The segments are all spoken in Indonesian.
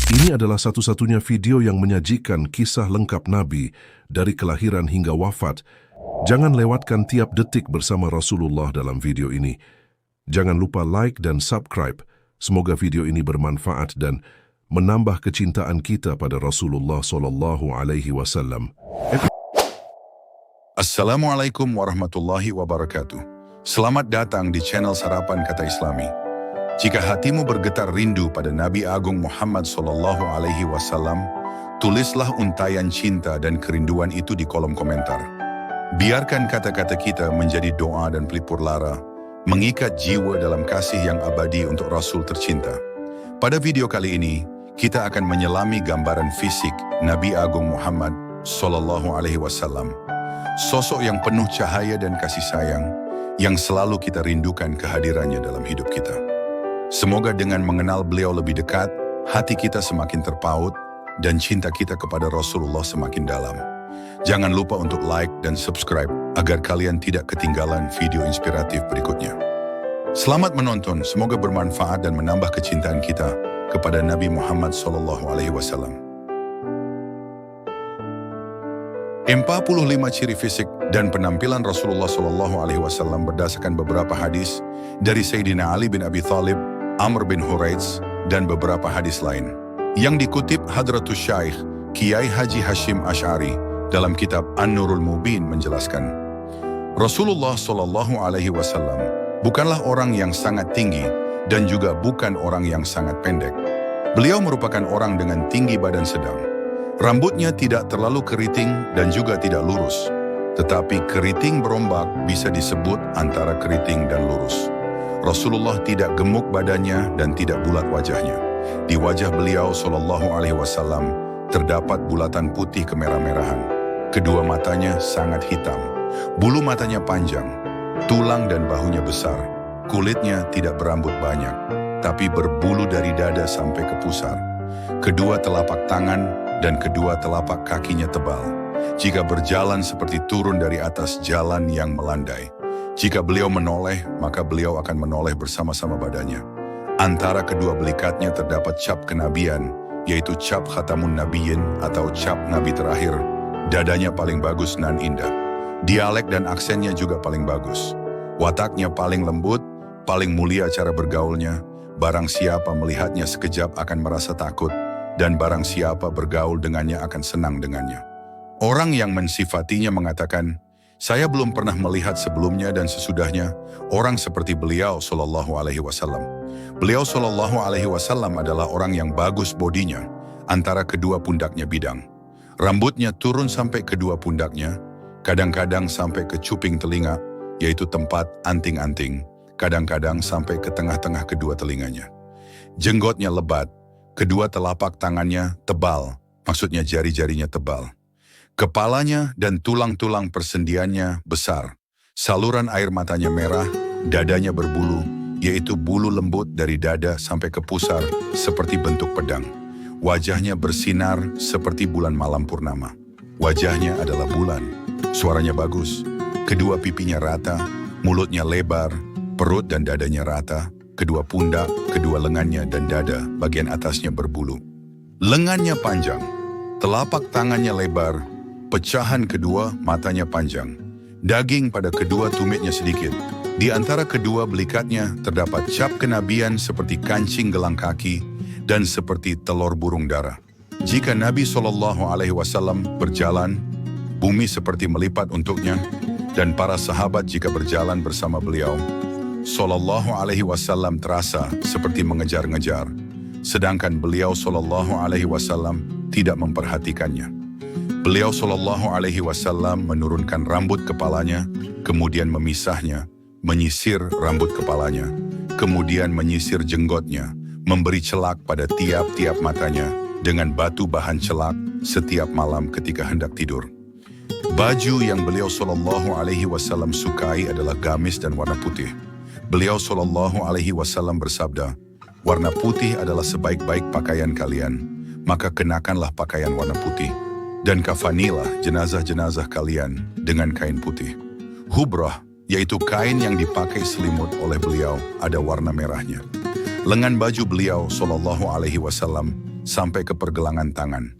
Ini adalah satu-satunya video yang menyajikan kisah lengkap Nabi dari kelahiran hingga wafat. Jangan lewatkan tiap detik bersama Rasulullah dalam video ini. Jangan lupa like dan subscribe. Semoga video ini bermanfaat dan menambah kecintaan kita pada Rasulullah SAW. Assalamualaikum warahmatullahi wabarakatuh. Selamat datang di channel Sarapan Kata Islami. Jika hatimu bergetar rindu pada Nabi Agung Muhammad SAW, tulislah untayan cinta dan kerinduan itu di kolom komentar. Biarkan kata-kata kita menjadi doa dan pelipur lara, mengikat jiwa dalam kasih yang abadi untuk Rasul tercinta. Pada video kali ini, kita akan menyelami gambaran fisik Nabi Agung Muhammad SAW. Sosok yang penuh cahaya dan kasih sayang, yang selalu kita rindukan kehadirannya dalam hidup kita. Semoga dengan mengenal beliau lebih dekat, hati kita semakin terpaut, dan cinta kita kepada Rasulullah semakin dalam. Jangan lupa untuk like dan subscribe, agar kalian tidak ketinggalan video inspiratif berikutnya. Selamat menonton, semoga bermanfaat dan menambah kecintaan kita kepada Nabi Muhammad SAW. 45 ciri fisik dan penampilan Rasulullah SAW berdasarkan beberapa hadis dari Sayyidina Ali bin Abi Thalib, Amr bin Huraits, dan beberapa hadis lain. Yang dikutip Hadratus Syaikh Kiai Haji Hashim Asy'ari dalam kitab An-Nurul Mubin menjelaskan, Rasulullah SAW bukanlah orang yang sangat tinggi dan juga bukan orang yang sangat pendek. Beliau merupakan orang dengan tinggi badan sedang. Rambutnya tidak terlalu keriting dan juga tidak lurus, tetapi keriting berombak bisa disebut antara keriting dan lurus. Rasulullah tidak gemuk badannya dan tidak bulat wajahnya. Di wajah beliau SAW terdapat bulatan putih kemerah-merahan. Kedua matanya sangat hitam, bulu matanya panjang, tulang dan bahunya besar. Kulitnya tidak berambut banyak, tapi berbulu dari dada sampai ke pusar. Kedua telapak tangan dan kedua telapak kakinya tebal. Jika berjalan seperti turun dari atas jalan yang melandai. Jika beliau menoleh, maka beliau akan menoleh bersama-sama badannya. Antara kedua belikatnya terdapat cap kenabian, yaitu cap Khatamun Nabiyyin atau cap Nabi terakhir. Dadanya paling bagus nan indah. Dialek dan aksennya juga paling bagus. Wataknya paling lembut, paling mulia cara bergaulnya. Barang siapa melihatnya sekejap akan merasa takut, dan barang siapa bergaul dengannya akan senang dengannya. Orang yang mensifatinya mengatakan, saya belum pernah melihat sebelumnya dan sesudahnya orang seperti beliau SAW. Beliau SAW adalah orang yang bagus bodinya, antara kedua pundaknya bidang. Rambutnya turun sampai kedua pundaknya, kadang-kadang sampai ke cuping telinga, yaitu tempat anting-anting, kadang-kadang sampai ke tengah-tengah kedua telinganya. Jenggotnya lebat, kedua telapak tangannya tebal, maksudnya jari-jarinya tebal. Kepalanya dan tulang-tulang persendiannya besar. Saluran air matanya merah, dadanya berbulu, yaitu bulu lembut dari dada sampai ke pusar seperti bentuk pedang. Wajahnya bersinar seperti bulan malam purnama. Wajahnya adalah bulan, suaranya bagus, kedua pipinya rata, mulutnya lebar, perut dan dadanya rata, kedua pundak, kedua lengannya dan dada bagian atasnya berbulu. Lengannya panjang, telapak tangannya lebar, pecahan kedua matanya panjang. Daging pada kedua tumitnya sedikit. Di antara kedua belikatnya terdapat cap kenabian seperti kancing gelang kaki dan seperti telur burung dara. Jika Nabi SAW berjalan, bumi seperti melipat untuknya, dan para sahabat jika berjalan bersama beliau, SAW terasa seperti mengejar-ngejar, sedangkan beliau SAW tidak memperhatikannya. Beliau SAW menurunkan rambut kepalanya, kemudian memisahnya, menyisir rambut kepalanya, kemudian menyisir jenggotnya, memberi celak pada tiap-tiap matanya dengan batu bahan celak setiap malam ketika hendak tidur. Baju yang beliau SAW sukai adalah gamis dan warna putih. Beliau SAW bersabda, warna putih adalah sebaik-baik pakaian kalian, maka kenakanlah pakaian warna putih. Dan kafanilah jenazah-jenazah kalian dengan kain putih. Hubrah, yaitu kain yang dipakai selimut oleh beliau, ada warna merahnya. Lengan baju beliau SAW sampai ke pergelangan tangan.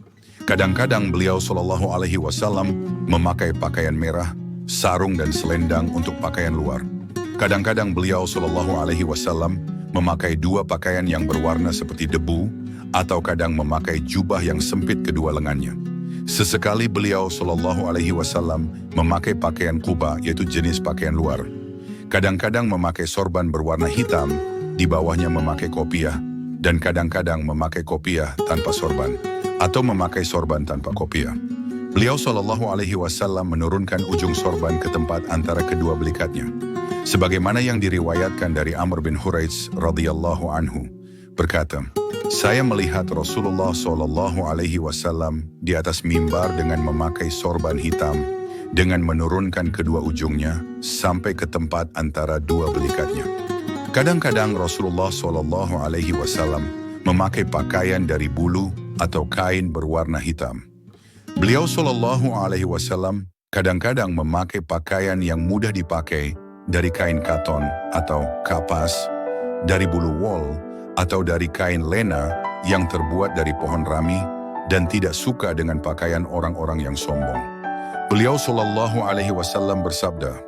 Kadang-kadang beliau Shallallahu Alaihi Wasallam memakai pakaian merah, sarung dan selendang untuk pakaian luar. Kadang-kadang beliau Shallallahu Alaihi Wasallam memakai dua pakaian yang berwarna seperti debu, atau kadang memakai jubah yang sempit kedua lengannya. Sesekali beliau Shallallahu Alaihi Wasallam memakai pakaian quba, yaitu jenis pakaian luar. Kadang-kadang memakai sorban berwarna hitam, di bawahnya memakai kopiah, dan kadang-kadang memakai kopiah tanpa sorban, atau memakai sorban tanpa kopiah. Beliau Shallallahu Alaihi Wasallam menurunkan ujung sorban ke tempat antara kedua belikatnya. Sebagaimana yang diriwayatkan dari Amr bin Huraits radhiyallahu anhu, berkata, saya melihat Rasulullah Shallallahu Alaihi Wasallam di atas mimbar dengan memakai sorban hitam, dengan menurunkan kedua ujungnya sampai ke tempat antara dua belikatnya. Kadang-kadang Rasulullah Shallallahu Alaihi Wasallam memakai pakaian dari bulu atau kain berwarna hitam. Beliau Shallallahu Alaihi Wasallam kadang-kadang memakai pakaian yang mudah dipakai dari kain katon atau kapas, dari bulu wol, atau dari kain lena yang terbuat dari pohon rami, dan tidak suka dengan pakaian orang-orang yang sombong. Beliau Shallallahu Alaihi Wasallam bersabda,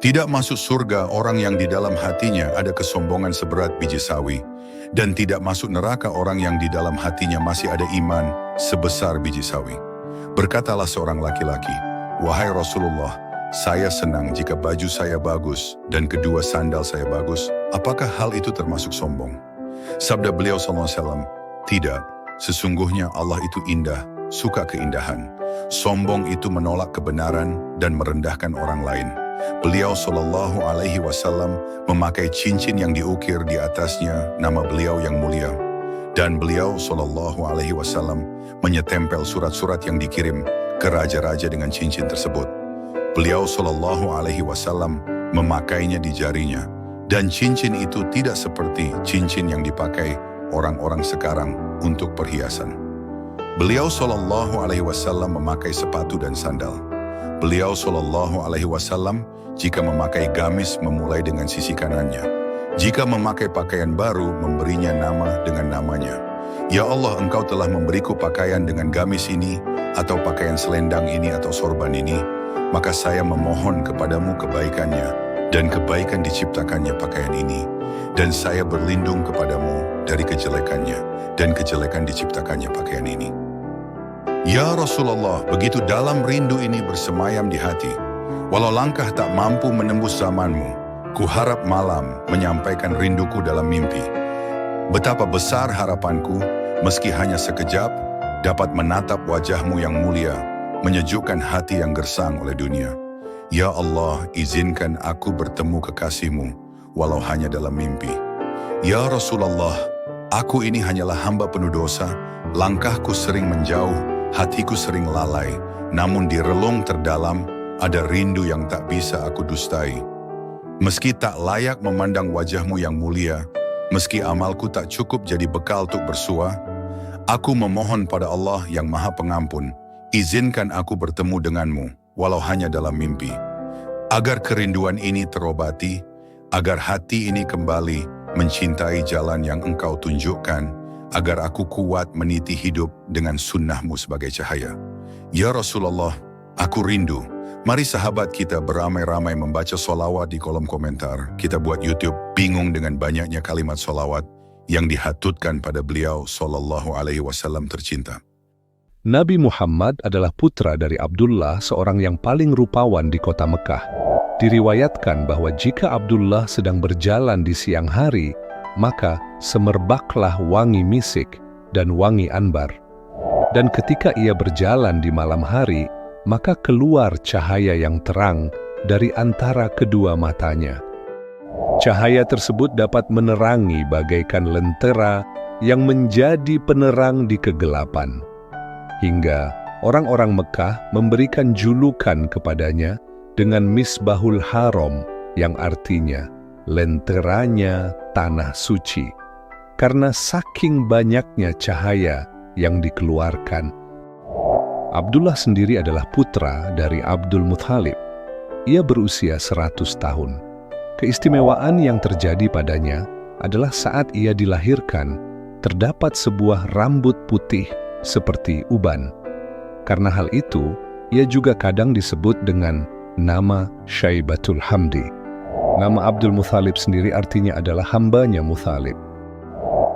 tidak masuk surga orang yang di dalam hatinya ada kesombongan seberat biji sawi, dan tidak masuk neraka orang yang di dalam hatinya masih ada iman sebesar biji sawi. Berkatalah seorang laki-laki, wahai Rasulullah, saya senang jika baju saya bagus dan kedua sandal saya bagus. Apakah hal itu termasuk sombong? Sabda beliau SAW, tidak, sesungguhnya Allah itu indah, suka keindahan. Sombong itu menolak kebenaran dan merendahkan orang lain. Beliau Shallallahu Alaihi Wasallam memakai cincin yang diukir di atasnya nama beliau yang mulia. Dan beliau Shallallahu Alaihi Wasallam menyetempel surat-surat yang dikirim ke raja-raja dengan cincin tersebut. Beliau Shallallahu Alaihi Wasallam memakainya di jarinya. Dan cincin itu tidak seperti cincin yang dipakai orang-orang sekarang untuk perhiasan. Beliau Shallallahu Alaihi Wasallam memakai sepatu dan sandal. Beliau Shallallahu Alaihi Wasallam jika memakai gamis memulai dengan sisi kanannya. Jika memakai pakaian baru memberinya nama dengan namanya. Ya Allah, Engkau telah memberiku pakaian dengan gamis ini, atau pakaian selendang ini, atau sorban ini, maka saya memohon kepadamu kebaikannya, dan kebaikan diciptakannya pakaian ini, dan saya berlindung kepadamu dari kejelekannya, dan kejelekan diciptakannya pakaian ini. Ya Rasulullah, begitu dalam rindu ini bersemayam di hati, walau langkah tak mampu menembus zamanmu, ku harap malam menyampaikan rinduku dalam mimpi. Betapa besar harapanku, meski hanya sekejap, dapat menatap wajahmu yang mulia, menyejukkan hati yang gersang oleh dunia. Ya Allah, izinkan aku bertemu kekasihmu, walau hanya dalam mimpi. Ya Rasulullah, aku ini hanyalah hamba penuh dosa, langkahku sering menjauh, hatiku sering lalai, namun di relung terdalam ada rindu yang tak bisa aku dustai. Meski tak layak memandang wajahmu yang mulia, meski amalku tak cukup jadi bekal untuk bersua, aku memohon pada Allah yang Maha Pengampun, izinkan aku bertemu denganmu, walau hanya dalam mimpi. Agar kerinduan ini terobati, agar hati ini kembali mencintai jalan yang Engkau tunjukkan, agar aku kuat meniti hidup dengan sunnahmu sebagai cahaya. Ya Rasulullah, aku rindu. Mari sahabat kita beramai-ramai membaca sholawat di kolom komentar. Kita buat YouTube bingung dengan banyaknya kalimat sholawat yang dihatutkan pada beliau Shallallahu Alaihi Wasallam tercinta. Nabi Muhammad adalah putra dari Abdullah, seorang yang paling rupawan di kota Mekah. Diriwayatkan bahwa jika Abdullah sedang berjalan di siang hari, maka semerbaklah wangi misik dan wangi anbar. Dan ketika ia berjalan di malam hari, maka keluar cahaya yang terang dari antara kedua matanya. Cahaya tersebut dapat menerangi bagaikan lentera yang menjadi penerang di kegelapan. Hingga orang-orang Mekah memberikan julukan kepadanya dengan Misbahul Haram, yang artinya lenteranya tanah suci, karena saking banyaknya cahaya yang dikeluarkan. Abdullah sendiri adalah putra dari Abdul Muthalib. Ia berusia 100 tahun. Keistimewaan yang terjadi padanya adalah saat ia dilahirkan, terdapat sebuah rambut putih seperti uban. Karena hal itu, ia juga kadang disebut dengan nama Syaibatul Hamdi. Nama Abdul Muthalib sendiri artinya adalah hambanya Muthalib.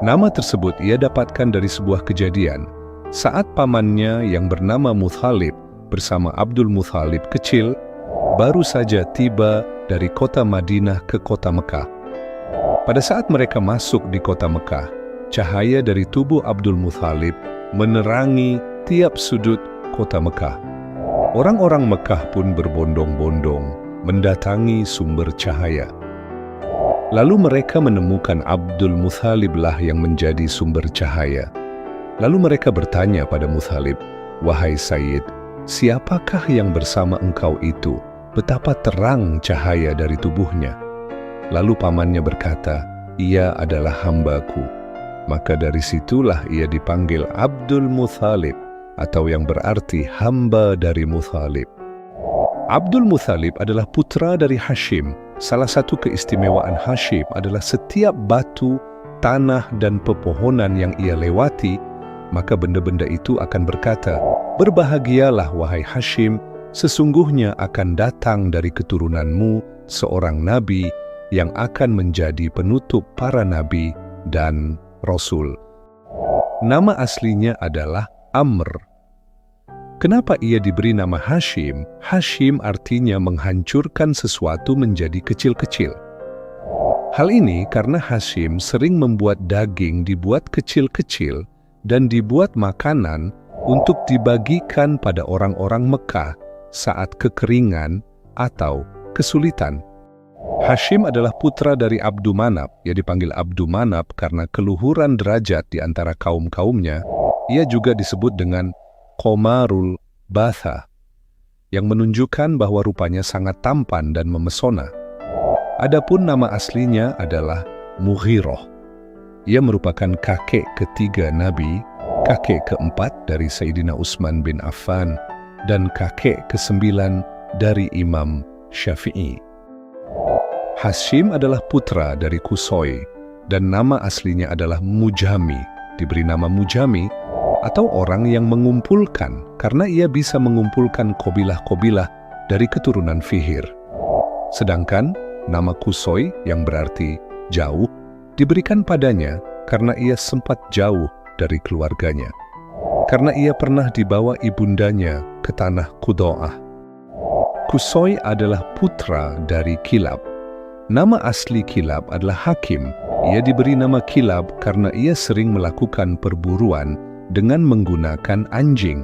Nama tersebut ia dapatkan dari sebuah kejadian saat pamannya yang bernama Muthalib bersama Abdul Muthalib kecil baru saja tiba dari kota Madinah ke kota Mekah. Pada saat mereka masuk di kota Mekah, cahaya dari tubuh Abdul Muthalib menerangi tiap sudut kota Mekah. Orang-orang Mekah pun berbondong-bondong mendatangi sumber cahaya. Lalu mereka menemukan Abdul Muthalib lah yang menjadi sumber cahaya. Lalu mereka bertanya pada Muthalib, "Wahai Sayyid, siapakah yang bersama engkau itu? Betapa terang cahaya dari tubuhnya." Lalu pamannya berkata, "Ia adalah hambaku." Maka dari situlah ia dipanggil Abdul Muthalib, atau yang berarti hamba dari Muthalib. Abdul Muthalib adalah putra dari Hashim. Salah satu keistimewaan Hashim adalah setiap batu, tanah, dan pepohonan yang ia lewati, maka benda-benda itu akan berkata, "Berbahagialah wahai Hashim, sesungguhnya akan datang dari keturunanmu seorang nabi yang akan menjadi penutup para nabi dan rasul." Nama aslinya adalah Amr. Kenapa ia diberi nama Hashim? Hashim artinya menghancurkan sesuatu menjadi kecil-kecil. Hal ini karena Hashim sering membuat daging dibuat kecil-kecil dan dibuat makanan untuk dibagikan pada orang-orang Mekah saat kekeringan atau kesulitan. Hashim adalah putra dari Abdu Manab. Ia dipanggil Abdu Manab karena keluhuran derajat di antara kaum-kaumnya. Ia juga disebut dengan Qomarul Batha, yang menunjukkan bahwa rupanya sangat tampan dan memesona. Adapun nama aslinya adalah Mughirah. Ia merupakan kakek ketiga Nabi, kakek keempat dari Sayyidina Utsman bin Affan, dan kakek kesembilan dari Imam Syafi'i. Hashim adalah putra dari Qusay, dan nama aslinya adalah Mujami. Diberi nama Mujami, atau orang yang mengumpulkan, karena ia bisa mengumpulkan kabilah-kabilah dari keturunan Fihr. Sedangkan nama Qusay, yang berarti jauh, diberikan padanya karena ia sempat jauh dari keluarganya. Karena ia pernah dibawa ibundanya ke tanah Qudo'ah. Qusay adalah putra dari Kilab. Nama asli Kilab adalah Hakim. Ia diberi nama Kilab karena ia sering melakukan perburuan dengan menggunakan anjing.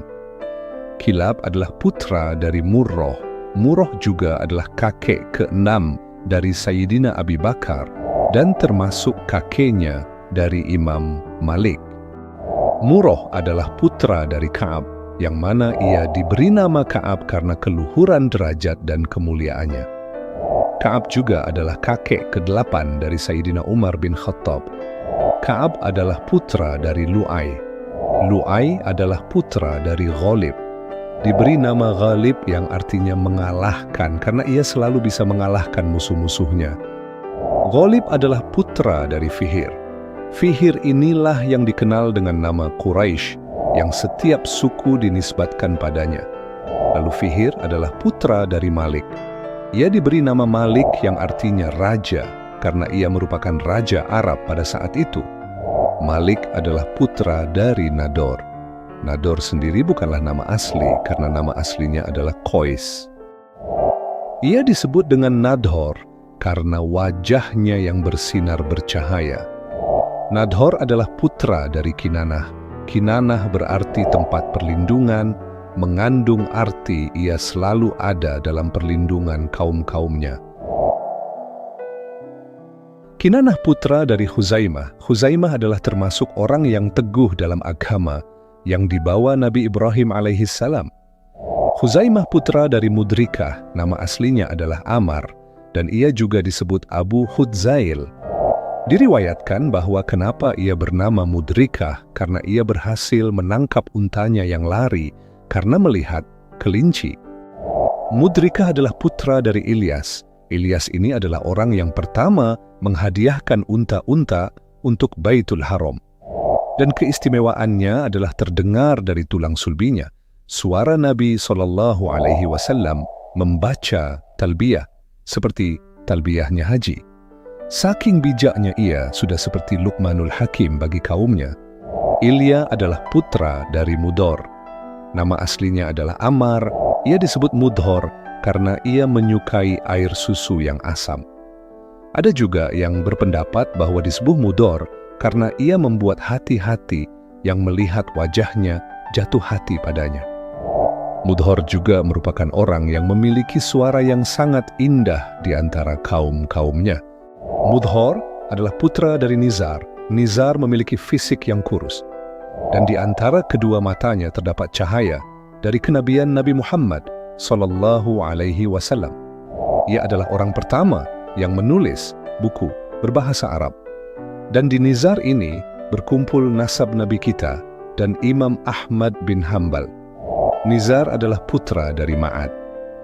Kilab adalah putra dari Murrah. Murrah juga adalah kakek ke-6 dari Sayyidina Abi Bakar dan termasuk kakeknya dari Imam Malik. Murrah adalah putra dari Ka'ab, yang mana ia diberi nama Ka'ab karena keluhuran derajat dan kemuliaannya. Ka'ab juga adalah kakek ke-8 dari Sayyidina Umar bin Khattab. Ka'ab adalah putra dari Lu'ay. Lu'ay adalah putra dari Ghalib. Diberi nama Ghalib yang artinya mengalahkan karena ia selalu bisa mengalahkan musuh-musuhnya. Ghalib adalah putra dari Fihr. Fihr inilah yang dikenal dengan nama Quraisy, yang setiap suku dinisbatkan padanya. Lalu Fihr adalah putra dari Malik. Ia diberi nama Malik yang artinya raja, karena ia merupakan raja Arab pada saat itu. Malik adalah putra dari Nador. Nador sendiri bukanlah nama asli, karena nama aslinya adalah Qais. Ia disebut dengan Nadhor karena wajahnya yang bersinar bercahaya. Nadhor adalah putra dari Kinanah. Kinanah berarti tempat perlindungan, mengandung arti ia selalu ada dalam perlindungan kaum-kaumnya. Kinanah putra dari Khuzaimah. Khuzaimah adalah termasuk orang yang teguh dalam agama yang dibawa Nabi Ibrahim alaihissalam. Khuzaimah putra dari Mudrikah, nama aslinya adalah Amar, dan ia juga disebut Abu Hudzail. Diriwayatkan bahwa kenapa ia bernama Mudrikah karena ia berhasil menangkap untanya yang lari karena melihat kelinci. Mudrikah adalah putra dari Ilyas. Ilyas ini adalah orang yang pertama menghadiahkan unta-unta untuk Baitul Haram. Dan keistimewaannya adalah terdengar dari tulang sulbinya suara Nabi SAW membaca talbiyah seperti talbiyahnya haji. Saking bijaknya ia sudah seperti Luqmanul Hakim bagi kaumnya. Ilya adalah putra dari Mudhor. Nama aslinya adalah Ammar. Ia disebut Mudhor karena ia menyukai air susu yang asam. Ada juga yang berpendapat bahwa disebut Mudhor karena ia membuat hati-hati yang melihat wajahnya jatuh hati padanya. Mudhor juga merupakan orang yang memiliki suara yang sangat indah di antara kaum-kaumnya. Mudhor adalah putra dari Nizar. Nizar memiliki fisik yang kurus. Dan di antara kedua matanya terdapat cahaya dari kenabian Nabi Muhammad SAW. Ia adalah orang pertama yang menulis buku berbahasa Arab. Dan di Nizar ini berkumpul nasab Nabi kita dan Imam Ahmad bin Hanbal. Nizar adalah putra dari Ma'ad.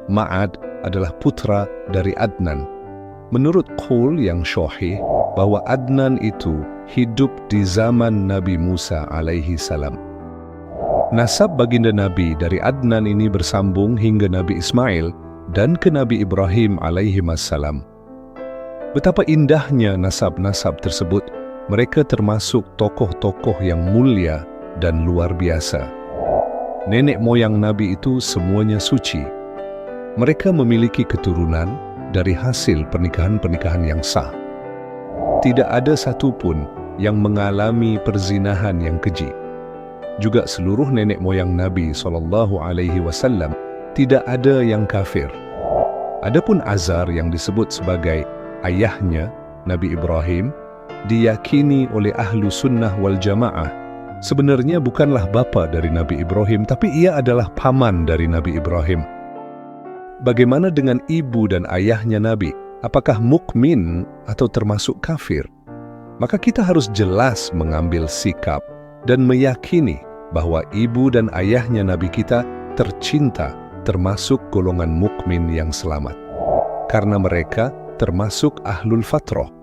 Ma'ad adalah putra dari Adnan. Menurut qaul yang syahih bahwa Adnan itu hidup di zaman Nabi Musa alaihi salam. Nasab baginda Nabi dari Adnan ini bersambung hingga Nabi Ismail dan ke Nabi Ibrahim alaihi salam. Betapa indahnya nasab-nasab tersebut. Mereka termasuk tokoh-tokoh yang mulia dan luar biasa. Nenek moyang Nabi itu semuanya suci. Mereka memiliki keturunan dari hasil pernikahan-pernikahan yang sah. Tidak ada satupun yang mengalami perzinahan yang keji. Juga seluruh nenek moyang Nabi SAW tidak ada yang kafir. Adapun Azar yang disebut sebagai ayahnya Nabi Ibrahim diyakini oleh ahlu sunnah wal jamaah sebenarnya bukanlah bapa dari Nabi Ibrahim, tapi ia adalah paman dari Nabi Ibrahim. Bagaimana dengan ibu dan ayahnya Nabi? Apakah mukmin atau termasuk kafir? Maka kita harus jelas mengambil sikap dan meyakini bahwa ibu dan ayahnya Nabi kita tercinta, termasuk golongan mukmin yang selamat. Karena mereka termasuk ahlul fatrah.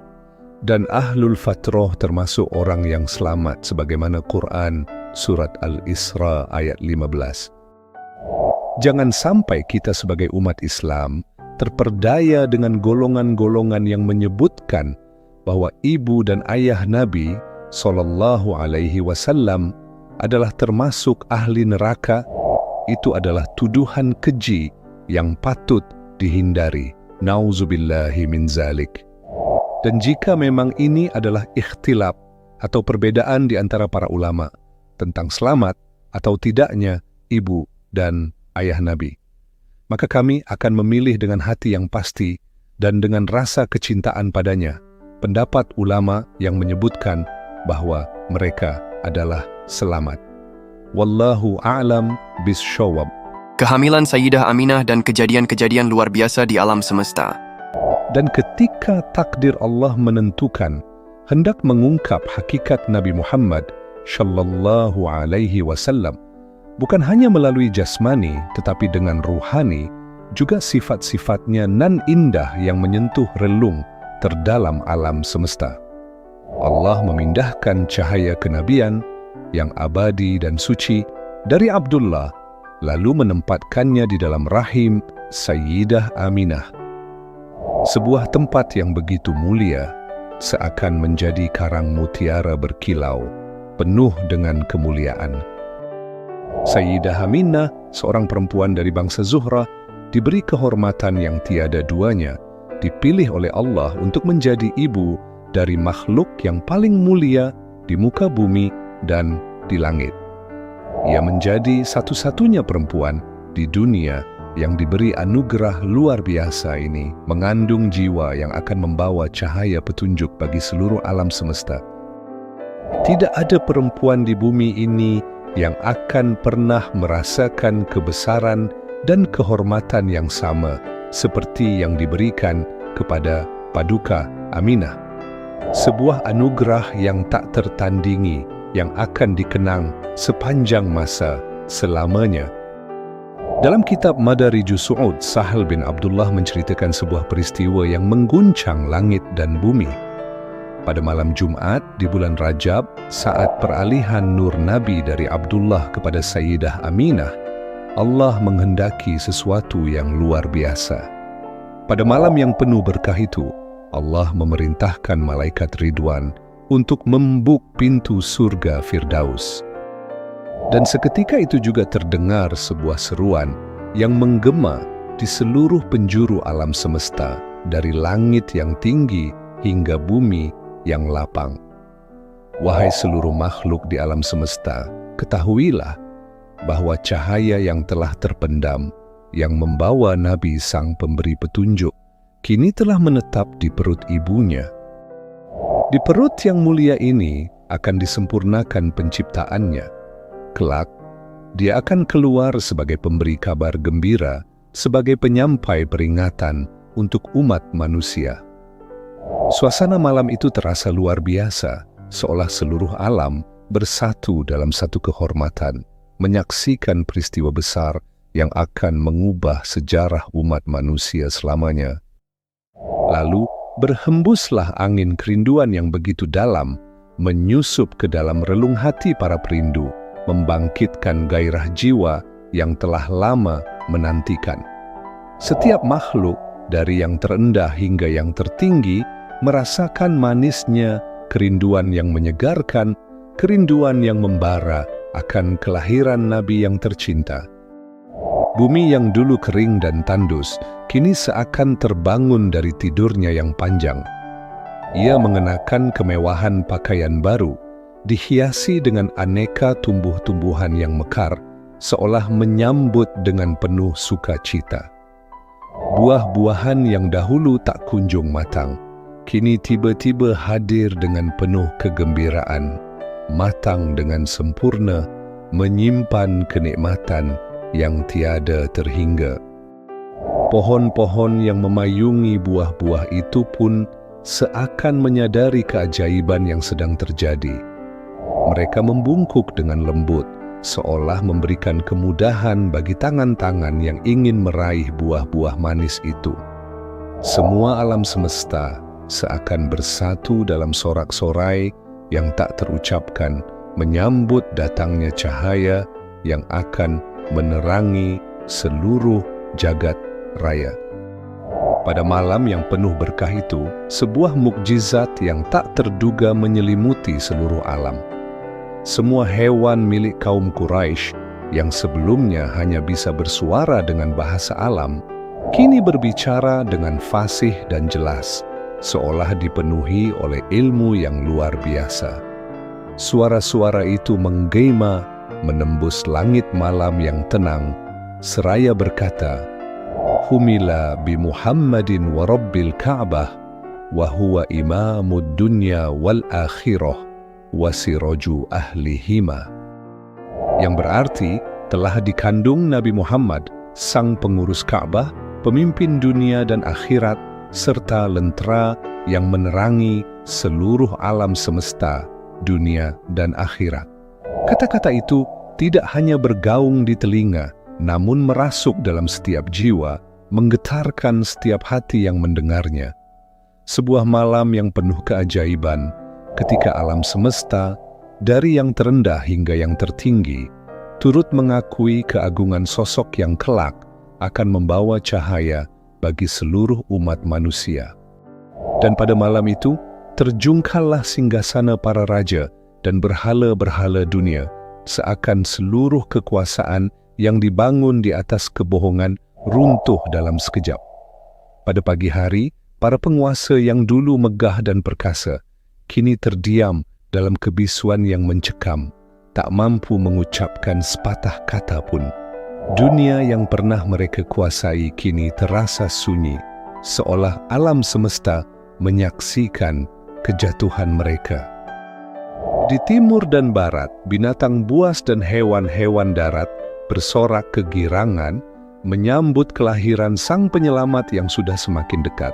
Dan ahlul fatrah termasuk orang yang selamat sebagaimana Quran surat Al-Isra ayat 15. Jangan sampai kita sebagai umat Islam terperdaya dengan golongan-golongan yang menyebutkan bahwa ibu dan ayah Nabi SAW adalah termasuk ahli neraka. Itu adalah tuduhan keji yang patut dihindari. Nauzubillahi min zalik. Dan jika memang ini adalah ikhtilaf atau perbedaan di antara para ulama tentang selamat atau tidaknya ibu dan ayah Nabi, maka kami akan memilih dengan hati yang pasti dan dengan rasa kecintaan padanya pendapat ulama yang menyebutkan bahwa mereka adalah selamat. Wallahu a'lam bisyawab. Kehamilan Sayyidah Aminah dan kejadian-kejadian luar biasa di alam semesta. Dan ketika takdir Allah menentukan hendak mengungkap hakikat Nabi Muhammad sallallahu alaihi wasallam, bukan hanya melalui jasmani tetapi dengan ruhani, juga sifat-sifatnya nan indah yang menyentuh relung terdalam alam semesta. Allah memindahkan cahaya kenabian yang abadi dan suci dari Abdullah, lalu menempatkannya di dalam rahim Sayyidah Aminah. Sebuah tempat yang begitu mulia, seakan menjadi karang mutiara berkilau, penuh dengan kemuliaan. Sayyidah Aminah, seorang perempuan dari bangsa Zuhrah, diberi kehormatan yang tiada duanya, dipilih oleh Allah untuk menjadi ibu dari makhluk yang paling mulia di muka bumi dan di langit. Ia menjadi satu-satunya perempuan di dunia yang diberi anugerah luar biasa ini, mengandung jiwa yang akan membawa cahaya petunjuk bagi seluruh alam semesta. Tidak ada perempuan di bumi ini yang akan pernah merasakan kebesaran dan kehormatan yang sama seperti yang diberikan kepada Paduka Aminah. Sebuah anugerah yang tak tertandingi, yang akan dikenang sepanjang masa selamanya. Dalam kitab Madarijus Su'ud, Sahal bin Abdullah menceritakan sebuah peristiwa yang mengguncang langit dan bumi. Pada malam Jumat di bulan Rajab, saat peralihan nur Nabi dari Abdullah kepada Sayyidah Aminah, Allah menghendaki sesuatu yang luar biasa. Pada malam yang penuh berkah itu, Allah memerintahkan malaikat Ridwan untuk membuk pintu surga Firdaus. Dan seketika itu juga terdengar sebuah seruan yang menggema di seluruh penjuru alam semesta, dari langit yang tinggi hingga bumi yang lapang. Wahai seluruh makhluk di alam semesta, ketahuilah bahwa cahaya yang telah terpendam, yang membawa Nabi sang pemberi petunjuk, kini telah menetap di perut ibunya. Di perut yang mulia ini akan disempurnakan penciptaannya. Kelak, dia akan keluar sebagai pemberi kabar gembira, sebagai penyampai peringatan untuk umat manusia. Suasana malam itu terasa luar biasa, seolah seluruh alam bersatu dalam satu kehormatan, menyaksikan peristiwa besar yang akan mengubah sejarah umat manusia selamanya. Lalu berhembuslah angin kerinduan yang begitu dalam, menyusup ke dalam relung hati para perindu, membangkitkan gairah jiwa yang telah lama menantikan. Setiap makhluk, dari yang terendah hingga yang tertinggi, merasakan manisnya kerinduan yang menyegarkan, kerinduan yang membara akan kelahiran Nabi yang tercinta. Bumi yang dulu kering dan tandus, kini seakan terbangun dari tidurnya yang panjang. Ia mengenakan kemewahan pakaian baru, dihiasi dengan aneka tumbuh-tumbuhan yang mekar, seolah menyambut dengan penuh sukacita. Buah-buahan yang dahulu tak kunjung matang, kini tiba-tiba hadir dengan penuh kegembiraan, matang dengan sempurna, menyimpan kenikmatan yang tiada terhingga. Pohon-pohon yang memayungi buah-buah itu pun seakan menyadari keajaiban yang sedang terjadi. Mereka membungkuk dengan lembut, seolah memberikan kemudahan bagi tangan-tangan yang ingin meraih buah-buah manis itu. Semua alam semesta seakan bersatu dalam sorak-sorai yang tak terucapkan, menyambut datangnya cahaya yang akan menerangi seluruh jagat raya. Pada malam yang penuh berkah itu, sebuah mukjizat yang tak terduga menyelimuti seluruh alam. Semua hewan milik kaum Quraisy yang sebelumnya hanya bisa bersuara dengan bahasa alam, kini berbicara dengan fasih dan jelas, seolah dipenuhi oleh ilmu yang luar biasa. Suara-suara itu menggema, menembus langit malam yang tenang, seraya berkata, "Humila bi Muhammadin wa Rabbil Ka'bah, wa huwa imamud dunya wal akhirah, wasiraju ahlihima." Yang berarti telah dikandung Nabi Muhammad, sang pengurus Ka'bah, pemimpin dunia dan akhirat, serta lentera yang menerangi seluruh alam semesta, dunia dan akhirat. Kata-kata itu tidak hanya bergaung di telinga, namun merasuk dalam setiap jiwa, menggetarkan setiap hati yang mendengarnya. Sebuah malam yang penuh keajaiban, ketika alam semesta, dari yang terendah hingga yang tertinggi, turut mengakui keagungan sosok yang kelak akan membawa cahaya bagi seluruh umat manusia. Dan pada malam itu, terjungkallah singgasana para raja dan berhala-berhala dunia, seakan seluruh kekuasaan yang dibangun di atas kebohongan runtuh dalam sekejap. Pada pagi hari, para penguasa yang dulu megah dan perkasa, kini terdiam dalam kebisuan yang mencekam, tak mampu mengucapkan sepatah kata pun. Dunia yang pernah mereka kuasai kini terasa sunyi, seolah alam semesta menyaksikan kejatuhan mereka. Di timur dan barat, binatang buas dan hewan-hewan darat bersorak kegirangan menyambut kelahiran sang penyelamat yang sudah semakin dekat.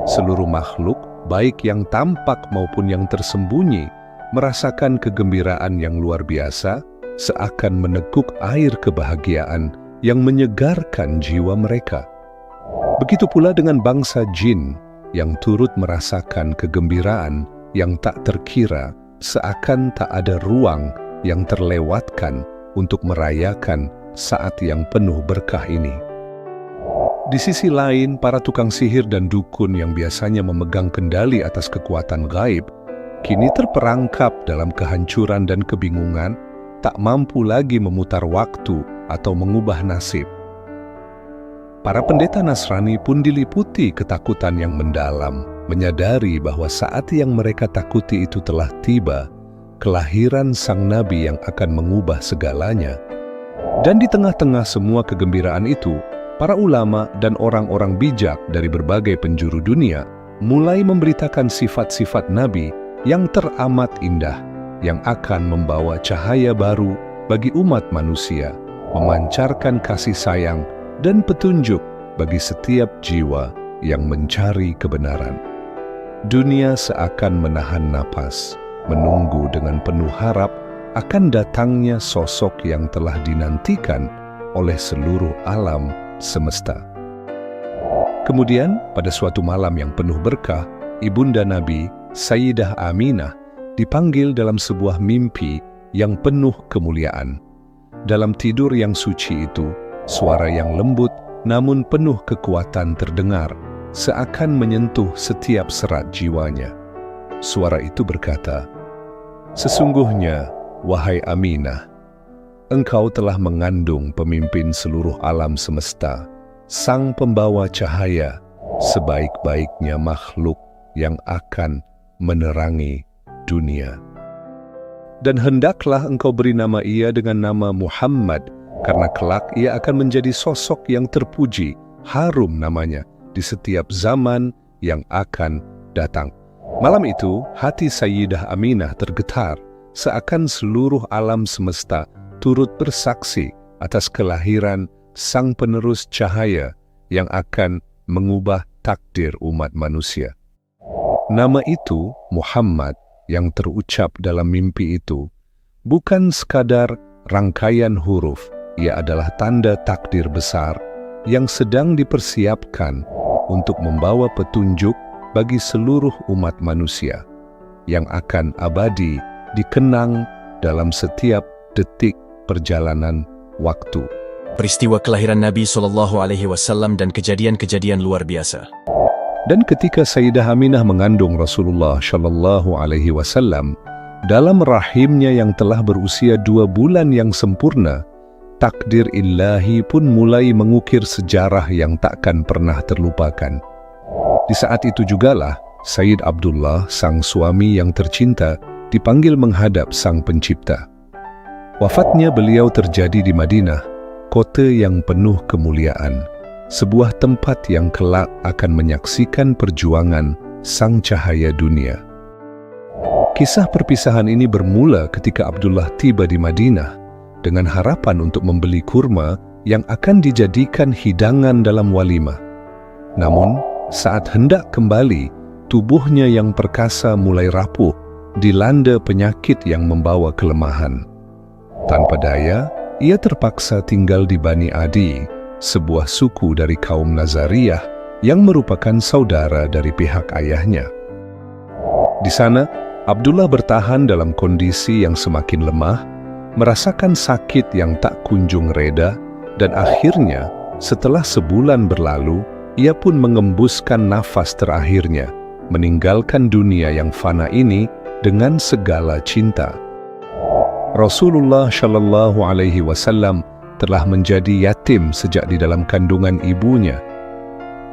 Seluruh makhluk, baik yang tampak maupun yang tersembunyi, merasakan kegembiraan yang luar biasa, seakan meneguk air kebahagiaan yang menyegarkan jiwa mereka. Begitu pula dengan bangsa jin, yang turut merasakan kegembiraan yang tak terkira, seakan tak ada ruang yang terlewatkan untuk merayakan saat yang penuh berkah ini. Di sisi lain, para tukang sihir dan dukun yang biasanya memegang kendali atas kekuatan gaib, kini terperangkap dalam kehancuran dan kebingungan, tak mampu lagi memutar waktu atau mengubah nasib. Para pendeta Nasrani pun diliputi ketakutan yang mendalam, menyadari bahwa saat yang mereka takuti itu telah tiba, kelahiran sang nabi yang akan mengubah segalanya. Dan di tengah-tengah semua kegembiraan itu, para ulama dan orang-orang bijak dari berbagai penjuru dunia mulai memberitakan sifat-sifat nabi yang teramat indah, yang akan membawa cahaya baru bagi umat manusia, memancarkan kasih sayang dan petunjuk bagi setiap jiwa yang mencari kebenaran. Dunia seakan menahan napas, menunggu dengan penuh harap akan datangnya sosok yang telah dinantikan oleh seluruh alam semesta. Kemudian, pada suatu malam yang penuh berkah, ibunda Nabi, Sayyidah Aminah, dipanggil dalam sebuah mimpi yang penuh kemuliaan. Dalam tidur yang suci itu, suara yang lembut namun penuh kekuatan terdengar, seakan menyentuh setiap serat jiwanya. Suara itu berkata, "Sesungguhnya, wahai Aminah, engkau telah mengandung pemimpin seluruh alam semesta, sang pembawa cahaya, sebaik-baiknya makhluk yang akan menerangi dunia. Dan hendaklah engkau beri nama ia dengan nama Muhammad, karena kelak ia akan menjadi sosok yang terpuji, harum namanya di setiap zaman yang akan datang." Malam itu, hati Sayyidah Aminah tergetar, seakan seluruh alam semesta turut bersaksi atas kelahiran sang penerus cahaya yang akan mengubah takdir umat manusia. Nama itu, Muhammad, yang terucap dalam mimpi itu, bukan sekadar rangkaian huruf, ia adalah tanda takdir besar yang sedang dipersiapkan untuk membawa petunjuk bagi seluruh umat manusia, yang akan abadi dikenang dalam setiap detik perjalanan waktu. Peristiwa kelahiran Nabi SAW dan kejadian-kejadian luar biasa. Dan ketika Sayyidah Aminah mengandung Rasulullah SAW, dalam rahimnya yang telah berusia 2 bulan yang sempurna, takdir ilahi pun mulai mengukir sejarah yang takkan pernah terlupakan. Di saat itu jugalah Sayyid Abdullah, sang suami yang tercinta, dipanggil menghadap sang pencipta. Wafatnya beliau terjadi di Madinah, kota yang penuh kemuliaan, sebuah tempat yang kelak akan menyaksikan perjuangan sang cahaya dunia. Kisah perpisahan ini bermula ketika Abdullah tiba di Madinah dengan harapan untuk membeli kurma yang akan dijadikan hidangan dalam walimah. Namun, saat hendak kembali, tubuhnya yang perkasa mulai rapuh, dilanda penyakit yang membawa kelemahan. Tanpa daya, ia terpaksa tinggal di Bani Adi, sebuah suku dari kaum Nazariyah yang merupakan saudara dari pihak ayahnya. Di sana, Abdullah bertahan dalam kondisi yang semakin lemah, merasakan sakit yang tak kunjung reda, dan akhirnya, setelah sebulan berlalu, ia pun mengembuskan nafas terakhirnya, meninggalkan dunia yang fana ini dengan segala cinta. Rasulullah SAW telah menjadi yatim sejak di dalam kandungan ibunya.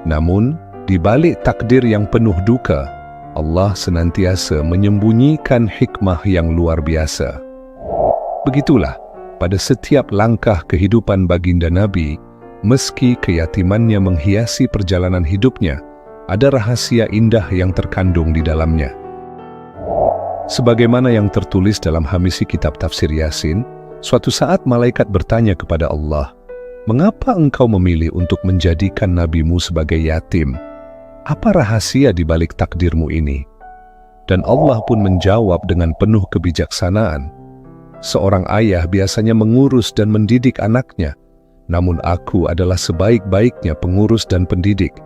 Namun, di balik takdir yang penuh duka, Allah senantiasa menyembunyikan hikmah yang luar biasa. Begitulah, pada setiap langkah kehidupan baginda Nabi, meski keyatimannya menghiasi perjalanan hidupnya, ada rahasia indah yang terkandung di dalamnya. Sebagaimana yang tertulis dalam Hamisi kitab tafsir Yasin, suatu saat malaikat bertanya kepada Allah, "Mengapa engkau memilih untuk menjadikan nabimu sebagai yatim? Apa rahasia di balik takdirmu ini?" Dan Allah pun menjawab dengan penuh kebijaksanaan, "Seorang ayah biasanya mengurus dan mendidik anaknya, namun aku adalah sebaik-baiknya pengurus dan pendidik.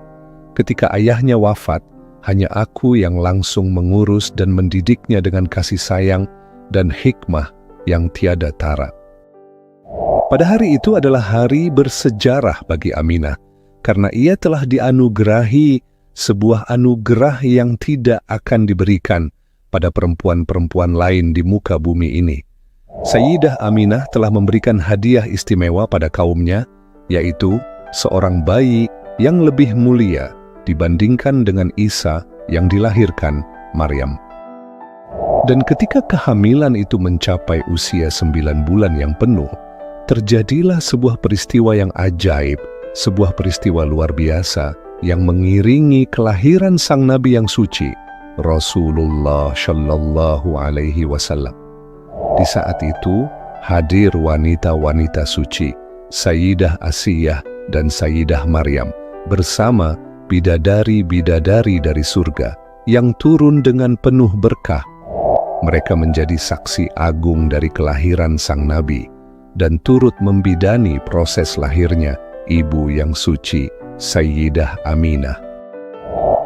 Ketika ayahnya wafat, hanya aku yang langsung mengurus dan mendidiknya dengan kasih sayang dan hikmah yang tiada tara. Pada hari itu adalah hari bersejarah bagi Aminah, karena ia telah dianugerahi sebuah anugerah yang tidak akan diberikan pada perempuan-perempuan lain di muka bumi ini. Sayyidah Aminah telah memberikan hadiah istimewa pada kaumnya, yaitu seorang bayi yang lebih mulia dibandingkan dengan Isa yang dilahirkan Maryam. Dan ketika kehamilan itu mencapai usia 9 bulan yang penuh, terjadilah sebuah peristiwa yang ajaib, sebuah peristiwa luar biasa yang mengiringi kelahiran sang Nabi yang suci, Rasulullah Shallallahu Alaihi Wasallam. Di saat itu, hadir wanita-wanita suci, Sayyidah Asiyah dan Sayyidah Maryam, bersama bidadari-bidadari dari surga yang turun dengan penuh berkah. Mereka menjadi saksi agung dari kelahiran sang Nabi dan turut membidani proses lahirnya ibu yang suci, Sayyidah Aminah.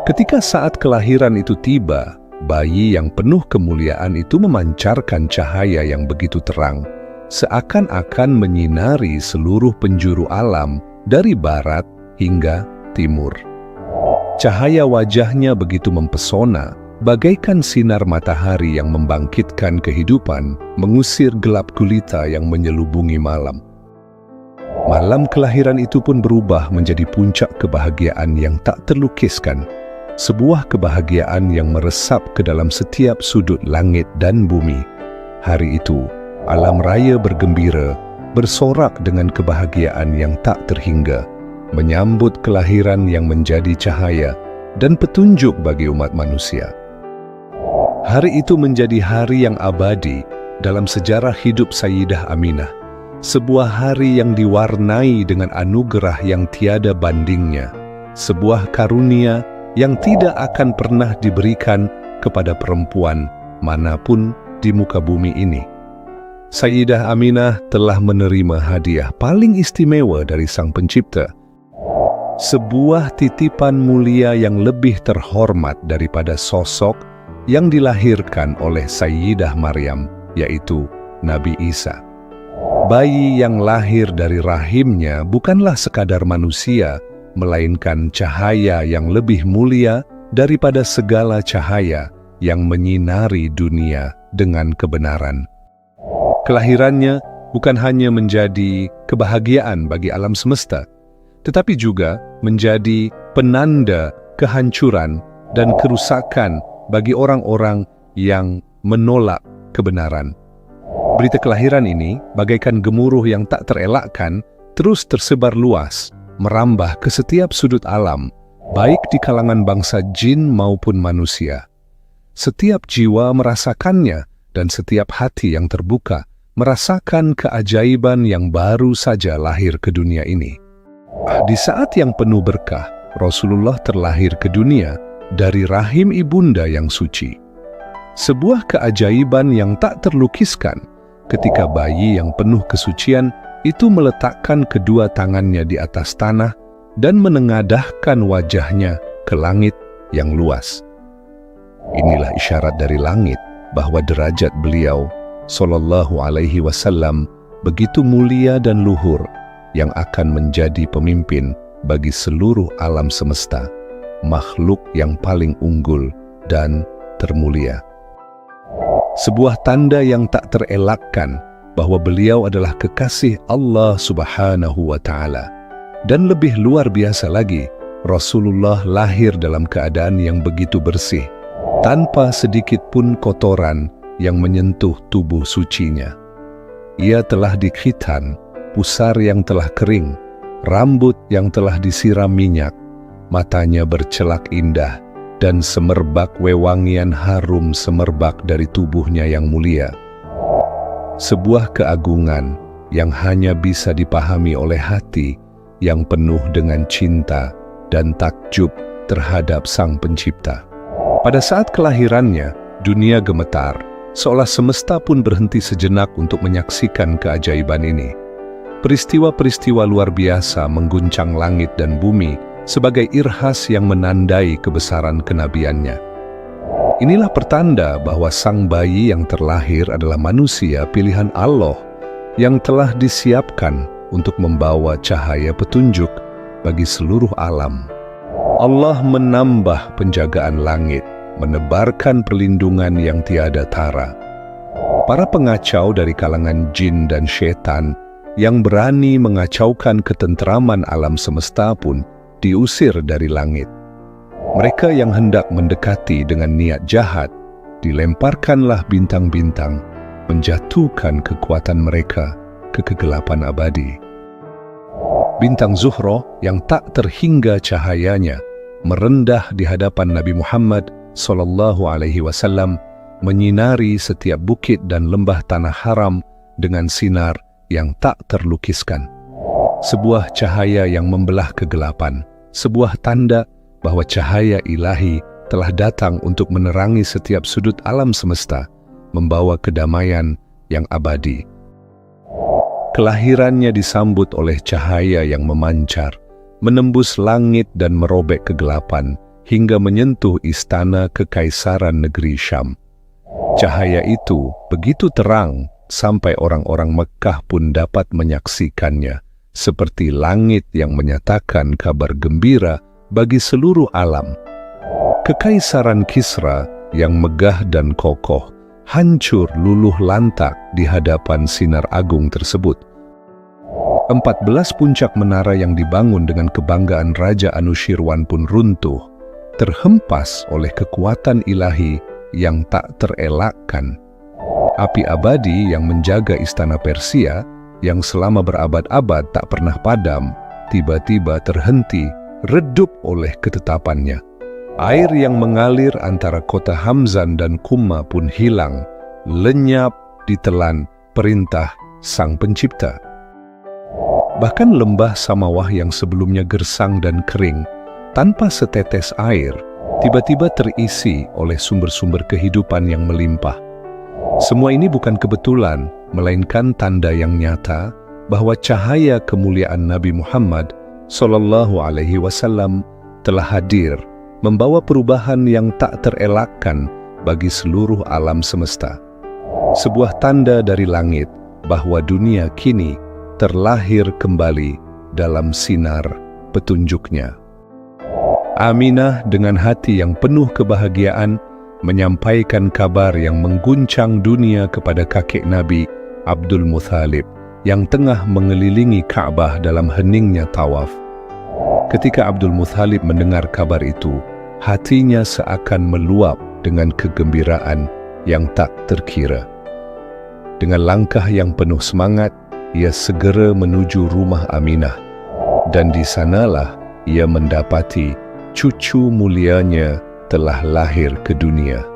Ketika saat kelahiran itu tiba, bayi yang penuh kemuliaan itu memancarkan cahaya yang begitu terang, seakan-akan menyinari seluruh penjuru alam dari barat hingga timur. Cahaya wajahnya begitu mempesona, bagaikan sinar matahari yang membangkitkan kehidupan, mengusir gelap gulita yang menyelubungi malam. Malam kelahiran itu pun berubah menjadi puncak kebahagiaan yang tak terlukiskan, sebuah kebahagiaan yang meresap ke dalam setiap sudut langit dan bumi. Hari itu, alam raya bergembira, bersorak dengan kebahagiaan yang tak terhingga, menyambut kelahiran yang menjadi cahaya dan petunjuk bagi umat manusia. Hari itu menjadi hari yang abadi dalam sejarah hidup Sayyidah Aminah, sebuah hari yang diwarnai dengan anugerah yang tiada bandingnya, sebuah karunia yang tidak akan pernah diberikan kepada perempuan manapun di muka bumi ini. Sayyidah Aminah telah menerima hadiah paling istimewa dari Sang Pencipta, sebuah titipan mulia yang lebih terhormat daripada sosok yang dilahirkan oleh Sayyidah Maryam, yaitu Nabi Isa. Bayi yang lahir dari rahimnya bukanlah sekadar manusia, melainkan cahaya yang lebih mulia daripada segala cahaya yang menyinari dunia dengan kebenaran. Kelahirannya bukan hanya menjadi kebahagiaan bagi alam semesta, tetapi juga menjadi penanda kehancuran dan kerusakan bagi orang-orang yang menolak kebenaran. Berita kelahiran ini, bagaikan gemuruh yang tak terelakkan, terus tersebar luas, merambah ke setiap sudut alam, baik di kalangan bangsa jin maupun manusia. Setiap jiwa merasakannya, dan setiap hati yang terbuka merasakan keajaiban yang baru saja lahir ke dunia ini. Di saat yang penuh berkah, Rasulullah terlahir ke dunia dari rahim ibunda yang suci. Sebuah keajaiban yang tak terlukiskan ketika bayi yang penuh kesucian itu meletakkan kedua tangannya di atas tanah dan menengadahkan wajahnya ke langit yang luas. Inilah isyarat dari langit bahwa derajat beliau Sallallahu Alaihi Wasallam begitu mulia dan luhur, yang akan menjadi pemimpin bagi seluruh alam semesta, makhluk yang paling unggul dan termulia. Sebuah tanda yang tak terelakkan bahwa beliau adalah kekasih Allah Subhanahu wa Ta'ala. Dan lebih luar biasa lagi, Rasulullah lahir dalam keadaan yang begitu bersih, tanpa sedikit pun kotoran yang menyentuh tubuh sucinya. Ia telah dikhitan, pusar yang telah kering, rambut yang telah disiram minyak, matanya bercelak indah, dan semerbak wewangian harum semerbak dari tubuhnya yang mulia. Sebuah keagungan yang hanya bisa dipahami oleh hati yang penuh dengan cinta dan takjub terhadap Sang Pencipta. Pada saat kelahirannya, dunia gemetar, seolah semesta pun berhenti sejenak untuk menyaksikan keajaiban ini. Peristiwa-peristiwa luar biasa mengguncang langit dan bumi sebagai irhas yang menandai kebesaran kenabiannya. Inilah pertanda bahwa sang bayi yang terlahir adalah manusia pilihan Allah yang telah disiapkan untuk membawa cahaya petunjuk bagi seluruh alam. Allah menambah penjagaan langit, menebarkan perlindungan yang tiada tara. Para pengacau dari kalangan jin dan syaitan yang berani mengacaukan ketentraman alam semesta pun diusir dari langit. Mereka yang hendak mendekati dengan niat jahat, dilemparkanlah bintang-bintang, menjatuhkan kekuatan mereka ke kegelapan abadi. Bintang Zuhro yang tak terhingga cahayanya merendah di hadapan Nabi Muhammad SAW, menyinari setiap bukit dan lembah tanah haram dengan sinar yang tak terlukiskan. Sebuah cahaya yang membelah kegelapan, sebuah tanda bahwa cahaya ilahi telah datang untuk menerangi setiap sudut alam semesta, membawa kedamaian yang abadi. Kelahirannya disambut oleh cahaya yang memancar, menembus langit dan merobek kegelapan, hingga menyentuh istana kekaisaran negeri Syam. Cahaya itu begitu terang sampai orang-orang Mekkah pun dapat menyaksikannya, seperti langit yang menyatakan kabar gembira bagi seluruh alam. Kekaisaran Kisra yang megah dan kokoh hancur luluh lantak di hadapan sinar agung tersebut. 14 puncak menara yang dibangun dengan kebanggaan Raja Anushirwan pun runtuh, terhempas oleh kekuatan ilahi yang tak terelakkan. Api abadi yang menjaga istana Persia, yang selama berabad-abad tak pernah padam, tiba-tiba terhenti, redup oleh ketetapannya. Air yang mengalir antara kota Hamzan dan Kumma pun hilang, lenyap ditelan perintah Sang Pencipta. Bahkan lembah Samawah yang sebelumnya gersang dan kering, tanpa setetes air, tiba-tiba terisi oleh sumber-sumber kehidupan yang melimpah. Semua ini bukan kebetulan, melainkan tanda yang nyata bahwa cahaya kemuliaan Nabi Muhammad SAW telah hadir, membawa perubahan yang tak terelakkan bagi seluruh alam semesta. Sebuah tanda dari langit bahwa dunia kini terlahir kembali dalam sinar petunjuknya. Aminah dengan hati yang penuh kebahagiaan menyampaikan kabar yang mengguncang dunia kepada kakek Nabi Abdul Muthalib yang tengah mengelilingi Ka'bah dalam heningnya tawaf. Ketika Abdul Muthalib mendengar kabar itu, hatinya seakan meluap dengan kegembiraan yang tak terkira. Dengan langkah yang penuh semangat, ia segera menuju rumah Aminah, dan di sanalah ia mendapati cucu mulianya telah lahir ke dunia,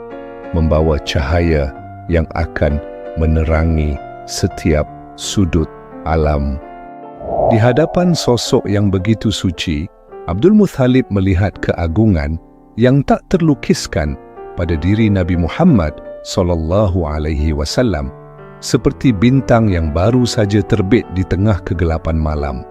membawa cahaya yang akan menerangi setiap sudut alam. Di hadapan sosok yang begitu suci, Abdul Muthalib melihat keagungan yang tak terlukiskan pada diri Nabi Muhammad SAW, seperti bintang yang baru saja terbit di tengah kegelapan malam.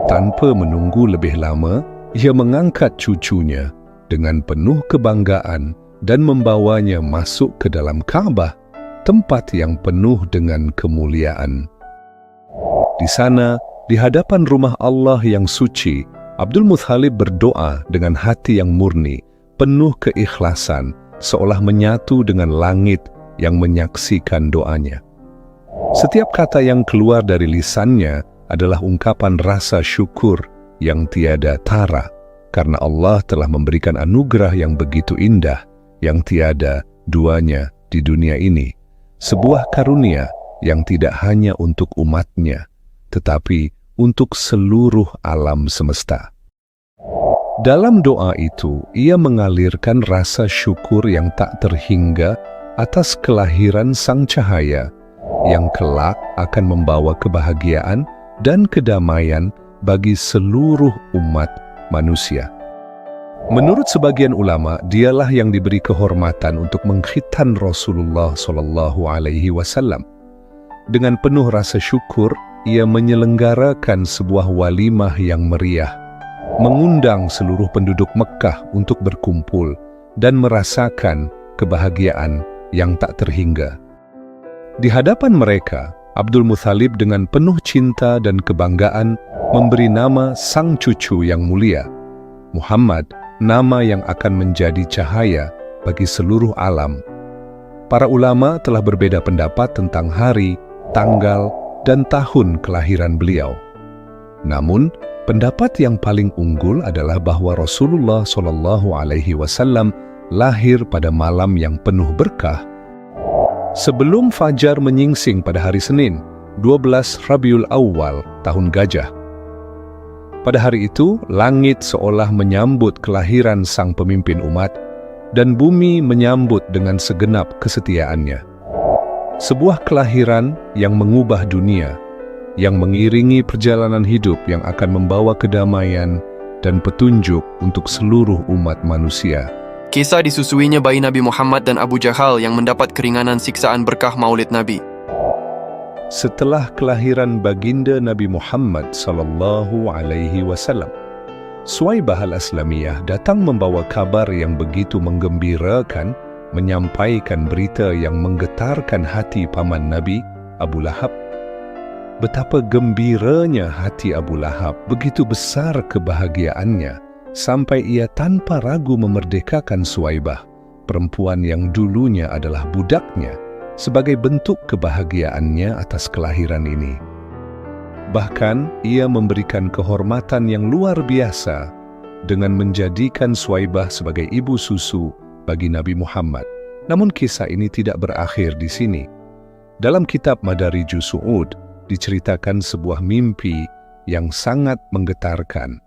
Tanpa menunggu lebih lama, ia mengangkat cucunya dengan penuh kebanggaan dan membawanya masuk ke dalam Ka'bah, tempat yang penuh dengan kemuliaan. Di sana, di hadapan rumah Allah yang suci, Abdul Muthalib berdoa dengan hati yang murni, penuh keikhlasan, seolah menyatu dengan langit yang menyaksikan doanya. Setiap kata yang keluar dari lisannya adalah ungkapan rasa syukur yang tiada tara, karena Allah telah memberikan anugerah yang begitu indah, yang tiada duanya di dunia ini. Sebuah karunia yang tidak hanya untuk umatnya, tetapi untuk seluruh alam semesta. Dalam doa itu, ia mengalirkan rasa syukur yang tak terhingga atas kelahiran sang cahaya, yang kelak akan membawa kebahagiaan dan kedamaian bagi seluruh umat manusia. Menurut sebagian ulama, dialah yang diberi kehormatan untuk mengkhitan Rasulullah SAW. Dengan penuh rasa syukur, ia menyelenggarakan sebuah walimah yang meriah, mengundang seluruh penduduk Mekkah untuk berkumpul dan merasakan kebahagiaan yang tak terhingga. Di hadapan mereka, Abdul Muthalib dengan penuh cinta dan kebanggaan memberi nama sang cucu yang mulia, Muhammad, nama yang akan menjadi cahaya bagi seluruh alam. Para ulama telah berbeda pendapat tentang hari, tanggal, dan tahun kelahiran beliau. Namun, pendapat yang paling unggul adalah bahwa Rasulullah SAW lahir pada malam yang penuh berkah sebelum fajar menyingsing pada hari Senin, 12 Rabiul Awal tahun Gajah. Pada hari itu, langit seolah menyambut kelahiran sang pemimpin umat dan bumi menyambut dengan segenap kesetiaannya. Sebuah kelahiran yang mengubah dunia, yang mengiringi perjalanan hidup yang akan membawa kedamaian dan petunjuk untuk seluruh umat manusia. Kisah disusuinya bayi Nabi Muhammad dan Abu Jahal yang mendapat keringanan siksaan berkah maulid Nabi. Setelah kelahiran baginda Nabi Muhammad SAW, Suwaibah al-Aslamiyah datang membawa kabar yang begitu menggembirakan, menyampaikan berita yang menggetarkan hati paman Nabi, Abu Lahab. Betapa gembiranya hati Abu Lahab, begitu besar kebahagiaannya, sampai ia tanpa ragu memerdekakan Suwaibah, perempuan yang dulunya adalah budaknya, sebagai bentuk kebahagiaannya atas kelahiran ini. Bahkan, ia memberikan kehormatan yang luar biasa dengan menjadikan Suwaibah sebagai ibu susu bagi Nabi Muhammad. Namun kisah ini tidak berakhir di sini. Dalam kitab Madarijus Su'ud diceritakan sebuah mimpi yang sangat menggetarkan.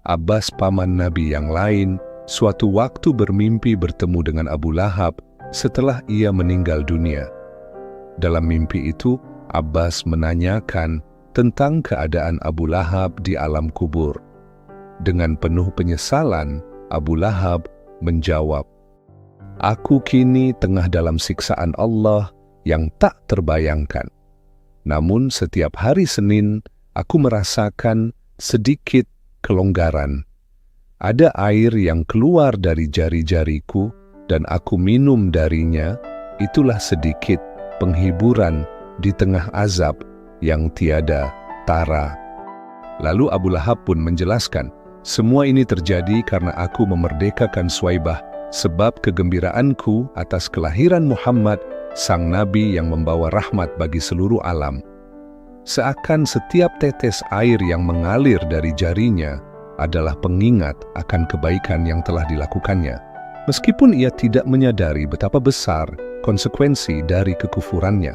Abbas paman Nabi yang lain suatu waktu bermimpi bertemu dengan Abu Lahab setelah ia meninggal dunia. Dalam mimpi itu, Abbas menanyakan tentang keadaan Abu Lahab di alam kubur. Dengan penuh penyesalan, Abu Lahab menjawab, "Aku kini tengah dalam siksaan Allah yang tak terbayangkan. Namun setiap hari Senin, aku merasakan sedikit kelonggaran. Ada air yang keluar dari jari-jariku dan aku minum darinya, itulah sedikit penghiburan di tengah azab yang tiada tara." Lalu Abu Lahab pun menjelaskan, "Semua ini terjadi karena aku memerdekakan Suwaibah, sebab kegembiraanku atas kelahiran Muhammad, sang Nabi yang membawa rahmat bagi seluruh alam." Seakan setiap tetes air yang mengalir dari jarinya adalah pengingat akan kebaikan yang telah dilakukannya, meskipun ia tidak menyadari betapa besar konsekuensi dari kekufurannya.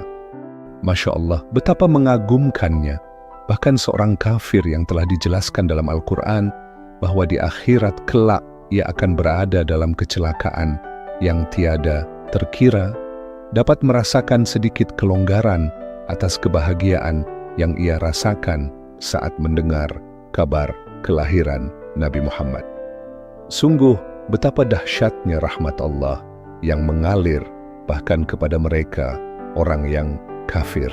Masya Allah, betapa mengagumkannya. Bahkan seorang kafir yang telah dijelaskan dalam Al-Quran bahwa di akhirat kelak ia akan berada dalam kecelakaan yang tiada terkira, dapat merasakan sedikit kelonggaran atas kebahagiaan yang ia rasakan saat mendengar kabar kelahiran Nabi Muhammad. Sungguh betapa dahsyatnya rahmat Allah yang mengalir bahkan kepada mereka, orang yang kafir.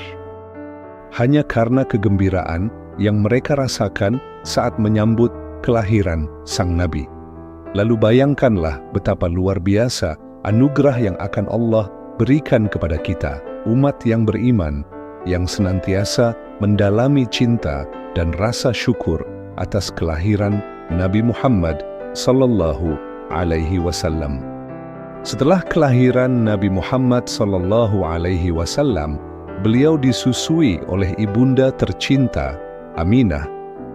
Hanya karena kegembiraan yang mereka rasakan saat menyambut kelahiran sang Nabi. Lalu bayangkanlah betapa luar biasa anugerah yang akan Allah berikan kepada kita, umat yang beriman, yang senantiasa mendalami cinta dan rasa syukur atas kelahiran Nabi Muhammad sallallahu alaihi wasallam. Setelah kelahiran Nabi Muhammad sallallahu alaihi wasallam, beliau disusui oleh ibunda tercinta, Aminah,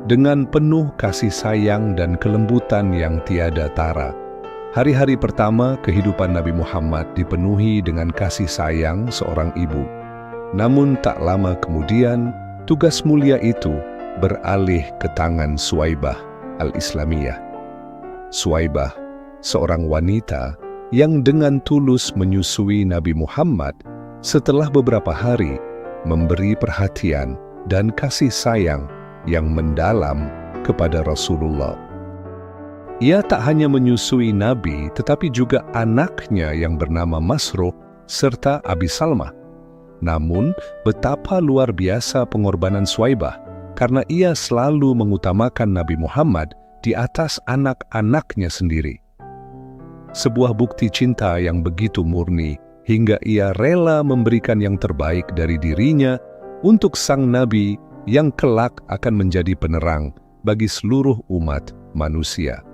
dengan penuh kasih sayang dan kelembutan yang tiada tara. Hari-hari pertama kehidupan Nabi Muhammad dipenuhi dengan kasih sayang seorang ibu. Namun tak lama kemudian, tugas mulia itu beralih ke tangan Suwaibah al-Islamiyah. Suwaibah, seorang wanita yang dengan tulus menyusui Nabi Muhammad, setelah beberapa hari memberi perhatian dan kasih sayang yang mendalam kepada Rasulullah. Ia tak hanya menyusui Nabi, tetapi juga anaknya yang bernama Masruh serta Abi Salmah. Namun, betapa luar biasa pengorbanan Suwaibah, karena ia selalu mengutamakan Nabi Muhammad di atas anak-anaknya sendiri. Sebuah bukti cinta yang begitu murni hingga ia rela memberikan yang terbaik dari dirinya untuk sang Nabi yang kelak akan menjadi penerang bagi seluruh umat manusia.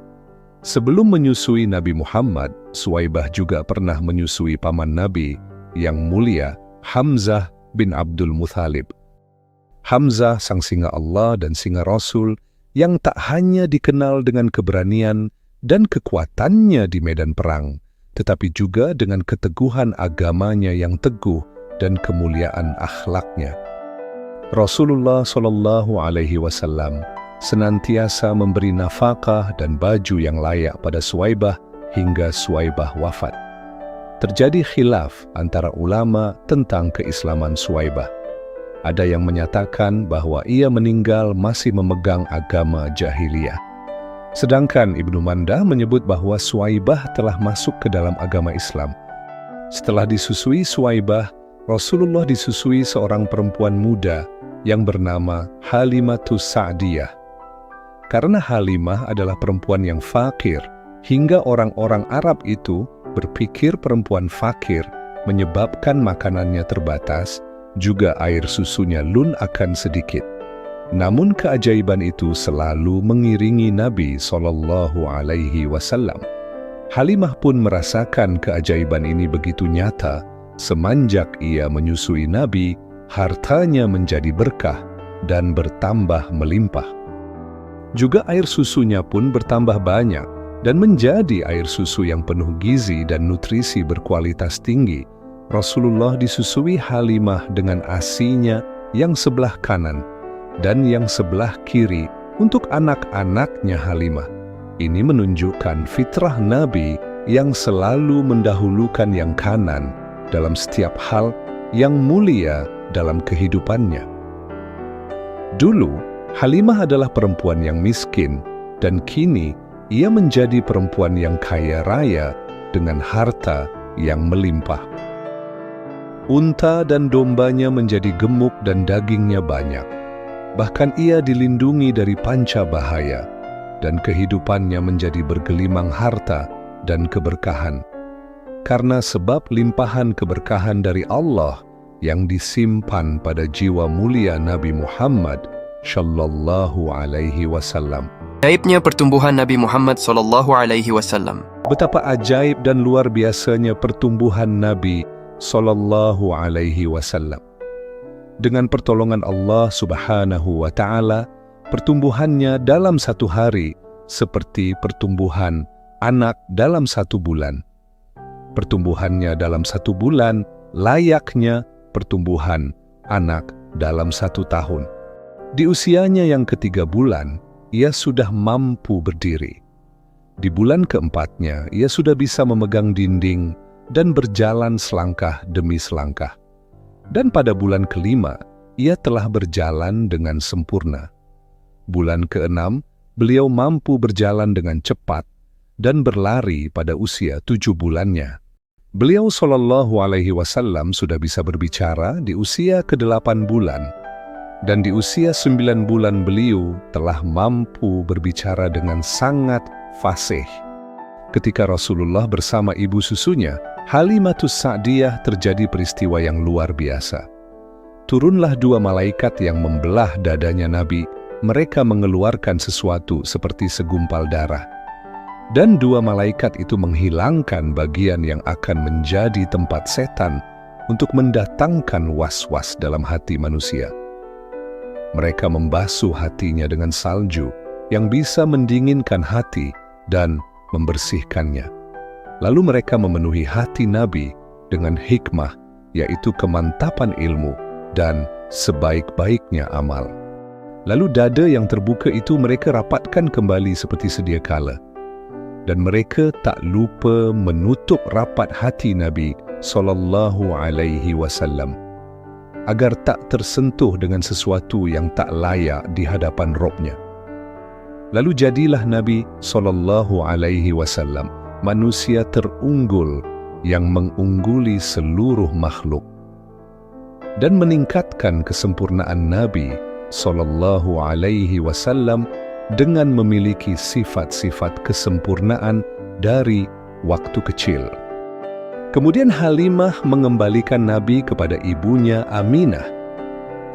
Sebelum menyusui Nabi Muhammad, Suwaibah juga pernah menyusui paman Nabi yang mulia, Hamzah bin Abdul Muthalib. Hamzah sang singa Allah dan singa Rasul yang tak hanya dikenal dengan keberanian dan kekuatannya di medan perang, tetapi juga dengan keteguhan agamanya yang teguh dan kemuliaan akhlaknya. Rasulullah SAW senantiasa memberi nafkah dan baju yang layak pada Suwaibah hingga Suwaibah wafat. Terjadi khilaf antara ulama tentang keislaman Suwaibah. Ada yang menyatakan bahwa ia meninggal masih memegang agama jahiliyah. Sedangkan Ibnu Mandah menyebut bahwa Suwaibah telah masuk ke dalam agama Islam. Setelah disusui Suwaibah, Rasulullah disusui seorang perempuan muda yang bernama Halimatus Sa'diyah. Karena Halimah adalah perempuan yang fakir, hingga orang-orang Arab itu berpikir perempuan fakir menyebabkan makanannya terbatas, juga air susunya lun akan sedikit. Namun keajaiban itu selalu mengiringi Nabi SAW. Halimah pun merasakan keajaiban ini begitu nyata, semenjak ia menyusui Nabi, hartanya menjadi berkah dan bertambah melimpah. Juga air susunya pun bertambah banyak dan menjadi air susu yang penuh gizi dan nutrisi berkualitas tinggi. Rasulullah disusui Halimah dengan ASI-nya yang sebelah kanan dan yang sebelah kiri untuk anak-anaknya Halimah. Ini menunjukkan fitrah Nabi yang selalu mendahulukan yang kanan dalam setiap hal yang mulia dalam kehidupannya. Dulu, Halimah adalah perempuan yang miskin, dan kini ia menjadi perempuan yang kaya raya dengan harta yang melimpah. Unta dan dombanya menjadi gemuk dan dagingnya banyak. Bahkan ia dilindungi dari panca bahaya, dan kehidupannya menjadi bergelimang harta dan keberkahan. Karena sebab limpahan keberkahan dari Allah yang disimpan pada jiwa mulia Nabi Muhammad Sallallahu Alaihi Wasallam. Ajaibnya pertumbuhan Nabi Muhammad Sallallahu Alaihi Wasallam. Betapa ajaib dan luar biasanya pertumbuhan Nabi Sallallahu Alaihi Wasallam. Dengan pertolongan Allah Subhanahu wa Ta'ala, pertumbuhannya dalam satu hari seperti pertumbuhan anak dalam 1 bulan. Pertumbuhannya dalam 1 bulan layaknya pertumbuhan anak dalam 1 tahun. Di usianya yang ke-3 bulan, ia sudah mampu berdiri. Di bulan ke-4-nya, ia sudah bisa memegang dinding dan berjalan selangkah demi selangkah. Dan pada bulan ke-5, ia telah berjalan dengan sempurna. Bulan ke-6, beliau mampu berjalan dengan cepat dan berlari pada usia 7 bulannya. Beliau Shallallahu Alaihi Wasallam sudah bisa berbicara di usia ke-8 bulan. Dan di usia 9 bulan beliau telah mampu berbicara dengan sangat fasih. Ketika Rasulullah bersama ibu susunya, Halimatus Sa'diyah, terjadi peristiwa yang luar biasa. Turunlah 2 malaikat yang membelah dadanya Nabi. Mereka mengeluarkan sesuatu seperti segumpal darah. Dan 2 malaikat itu menghilangkan bagian yang akan menjadi tempat setan untuk mendatangkan was-was dalam hati manusia. Mereka membasuh hatinya dengan salju yang bisa mendinginkan hati dan membersihkannya. Lalu mereka memenuhi hati Nabi dengan hikmah, yaitu kemantapan ilmu dan sebaik-baiknya amal. Lalu dada yang terbuka itu mereka rapatkan kembali seperti sedia kala. Dan mereka tak lupa menutup rapat hati Nabi Sallallahu Alaihi Wasallam agar tak tersentuh dengan sesuatu yang tak layak di hadapan Robnya. Lalu jadilah Nabi Sallallahu Alaihi Wasallam manusia terunggul yang mengungguli seluruh makhluk dan meningkatkan kesempurnaan Nabi Sallallahu Alaihi Wasallam dengan memiliki sifat-sifat kesempurnaan dari waktu kecil. Kemudian Halimah mengembalikan Nabi kepada ibunya Aminah.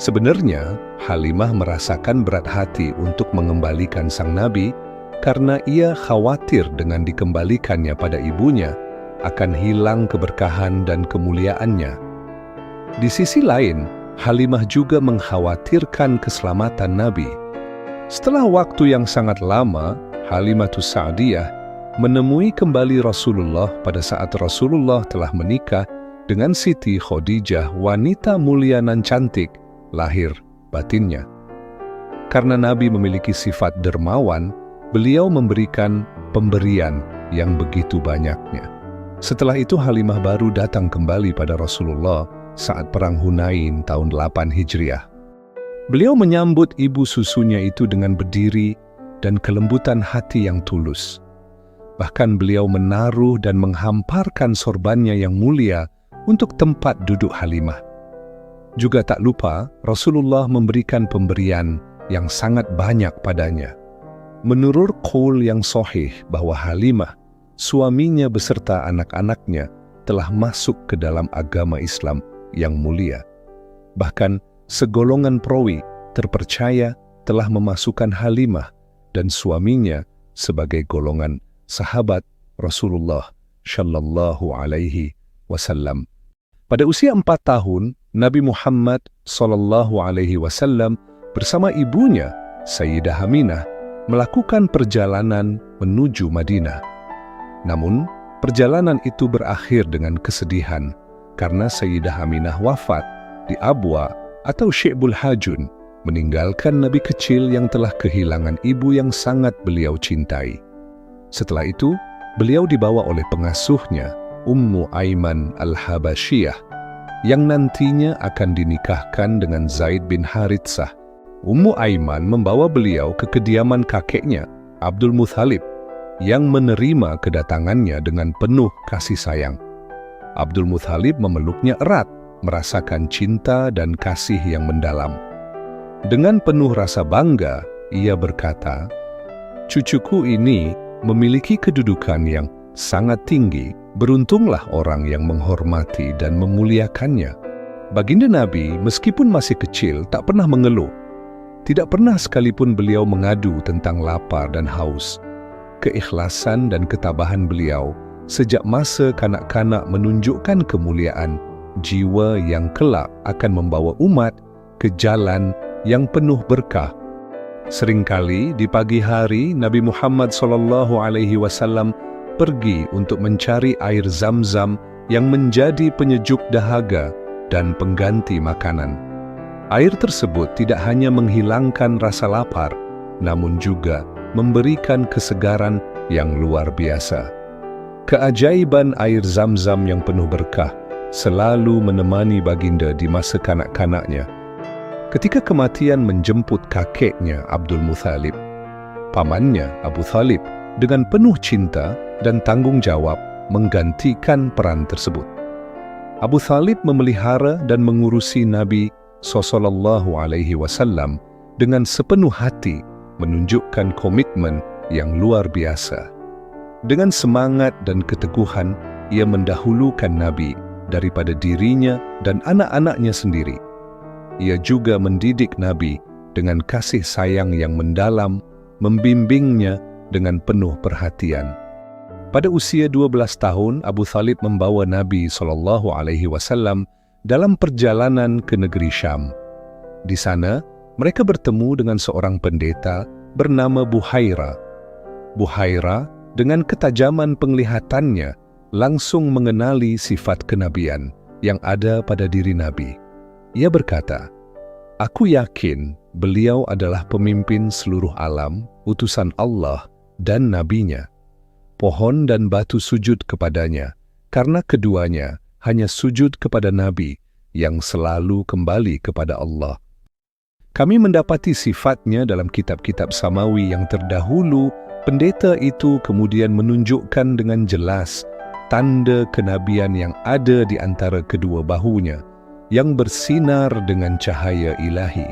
Sebenarnya, Halimah merasakan berat hati untuk mengembalikan sang Nabi karena ia khawatir dengan dikembalikannya pada ibunya akan hilang keberkahan dan kemuliaannya. Di sisi lain, Halimah juga mengkhawatirkan keselamatan Nabi. Setelah waktu yang sangat lama, Halimatus Sa'diyah menemui kembali Rasulullah pada saat Rasulullah telah menikah dengan Siti Khadijah, wanita mulia nan cantik, lahir batinnya. Karena Nabi memiliki sifat dermawan, beliau memberikan pemberian yang begitu banyaknya. Setelah itu Halimah baru datang kembali pada Rasulullah saat Perang Hunain tahun 8 Hijriah. Beliau menyambut ibu susunya itu dengan berdiri dan kelembutan hati yang tulus. Bahkan beliau menaruh dan menghamparkan sorbannya yang mulia untuk tempat duduk Halimah. Juga tak lupa, Rasulullah memberikan pemberian yang sangat banyak padanya. Menurut qaul yang sahih bahwa Halimah, suaminya beserta anak-anaknya, telah masuk ke dalam agama Islam yang mulia. Bahkan segolongan perawi terpercaya telah memasukkan Halimah dan suaminya sebagai golongan sahabat Rasulullah Shallallahu Alaihi Wasallam. Pada usia 4 tahun, Nabi Muhammad Sallallahu Alaihi Wasallam bersama ibunya Sayyidah Aminah melakukan perjalanan menuju Madinah. Namun, perjalanan itu berakhir dengan kesedihan karena Sayyidah Aminah wafat di Abwa atau Syi'bul Hajun, meninggalkan Nabi kecil yang telah kehilangan ibu yang sangat beliau cintai. Setelah itu, beliau dibawa oleh pengasuhnya, Ummu Aiman Al-Habasyiyah, yang nantinya akan dinikahkan dengan Zaid bin Haritsah. Ummu Aiman membawa beliau ke kediaman kakeknya, Abdul Muthalib, yang menerima kedatangannya dengan penuh kasih sayang. Abdul Muthalib memeluknya erat, merasakan cinta dan kasih yang mendalam. Dengan penuh rasa bangga, ia berkata, "Cucuku ini memiliki kedudukan yang sangat tinggi, beruntunglah orang yang menghormati dan memuliakannya." Baginda Nabi, meskipun masih kecil, tak pernah mengeluh. Tidak pernah sekalipun beliau mengadu tentang lapar dan haus. Keikhlasan dan ketabahan beliau sejak masa kanak-kanak menunjukkan kemuliaan jiwa yang kelak akan membawa umat ke jalan yang penuh berkah. Seringkali di pagi hari Nabi Muhammad SAW pergi untuk mencari air Zam-Zam yang menjadi penyejuk dahaga dan pengganti makanan. Air tersebut tidak hanya menghilangkan rasa lapar, namun juga memberikan kesegaran yang luar biasa. Keajaiban air Zam-Zam yang penuh berkah selalu menemani baginda di masa kanak-kanaknya. Ketika kematian menjemput kakeknya Abdul Muthalib, pamannya Abu Thalib dengan penuh cinta dan tanggung jawab menggantikan peran tersebut. Abu Thalib memelihara dan mengurusi Nabi SAW dengan sepenuh hati, menunjukkan komitmen yang luar biasa. Dengan semangat dan keteguhan, ia mendahulukan Nabi daripada dirinya dan anak-anaknya sendiri. Ia juga mendidik Nabi dengan kasih sayang yang mendalam, membimbingnya dengan penuh perhatian. Pada usia 12 tahun, Abu Thalib membawa Nabi SAW dalam perjalanan ke negeri Syam. Di sana, mereka bertemu dengan seorang pendeta bernama Buhaira. Buhaira, dengan ketajaman penglihatannya, langsung mengenali sifat kenabian yang ada pada diri Nabi. Ia berkata, "Aku yakin beliau adalah pemimpin seluruh alam, utusan Allah dan nabinya. Pohon dan batu sujud kepadanya, karena keduanya hanya sujud kepada Nabi yang selalu kembali kepada Allah. Kami mendapati sifatnya dalam kitab-kitab samawi yang terdahulu." Pendeta itu kemudian menunjukkan dengan jelas tanda kenabian yang ada di antara kedua bahunya, yang bersinar dengan cahaya ilahi.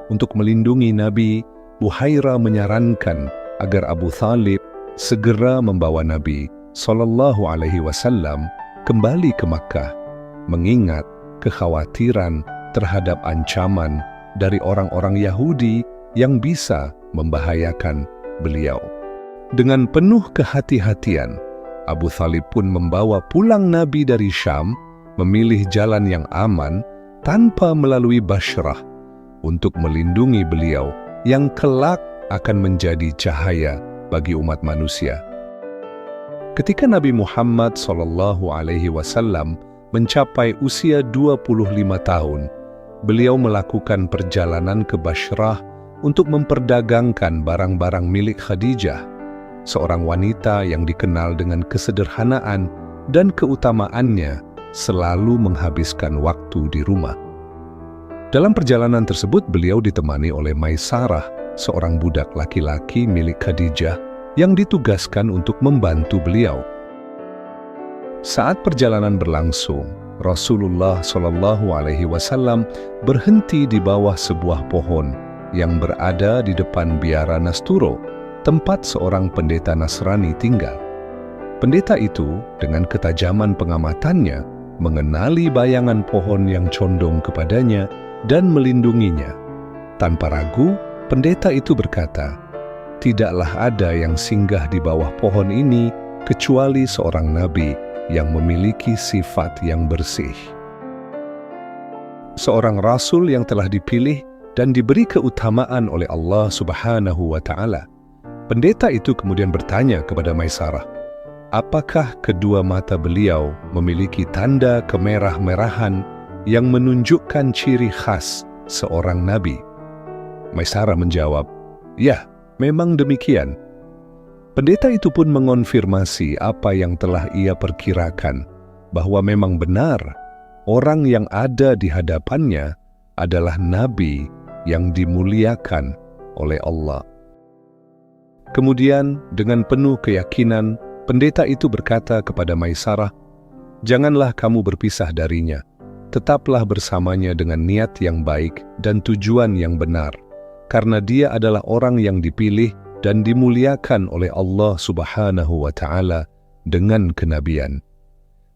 Untuk melindungi Nabi, Buhaira menyarankan agar Abu Thalib segera membawa Nabi SAW kembali ke Makkah, mengingat kekhawatiran terhadap ancaman dari orang-orang Yahudi yang bisa membahayakan beliau. Dengan penuh kehati-hatian, Abu Thalib pun membawa pulang Nabi dari Syam, memilih jalan yang aman tanpa melalui Bashrah untuk melindungi beliau yang kelak akan menjadi cahaya bagi umat manusia. Ketika Nabi Muhammad SAW mencapai usia 25 tahun, beliau melakukan perjalanan ke Bashrah untuk memperdagangkan barang-barang milik Khadijah, seorang wanita yang dikenal dengan kesederhanaan dan keutamaannya selalu menghabiskan waktu di rumah. Dalam perjalanan tersebut, beliau ditemani oleh Maisarah, seorang budak laki-laki milik Khadijah yang ditugaskan untuk membantu beliau. Saat perjalanan berlangsung, Rasulullah SAW berhenti di bawah sebuah pohon yang berada di depan biara Nasturo, tempat seorang pendeta Nasrani tinggal. Pendeta itu, dengan ketajaman pengamatannya, mengenali bayangan pohon yang condong kepadanya dan melindunginya. Tanpa ragu, pendeta itu berkata, "Tidaklah ada yang singgah di bawah pohon ini kecuali seorang nabi yang memiliki sifat yang bersih. Seorang rasul yang telah dipilih dan diberi keutamaan oleh Allah Subhanahu wa Ta'ala." Pendeta itu kemudian bertanya kepada Maisarah, apakah kedua mata beliau memiliki tanda kemerah-merahan yang menunjukkan ciri khas seorang nabi? Maisarah menjawab, "Ya, memang demikian." Pendeta itu pun mengonfirmasi apa yang telah ia perkirakan, bahwa memang benar orang yang ada di hadapannya adalah nabi yang dimuliakan oleh Allah. Kemudian dengan penuh keyakinan, pendeta itu berkata kepada Maisarah, "Janganlah kamu berpisah darinya, tetaplah bersamanya dengan niat yang baik dan tujuan yang benar, karena dia adalah orang yang dipilih dan dimuliakan oleh Allah Subhanahu wa Ta'ala dengan kenabian."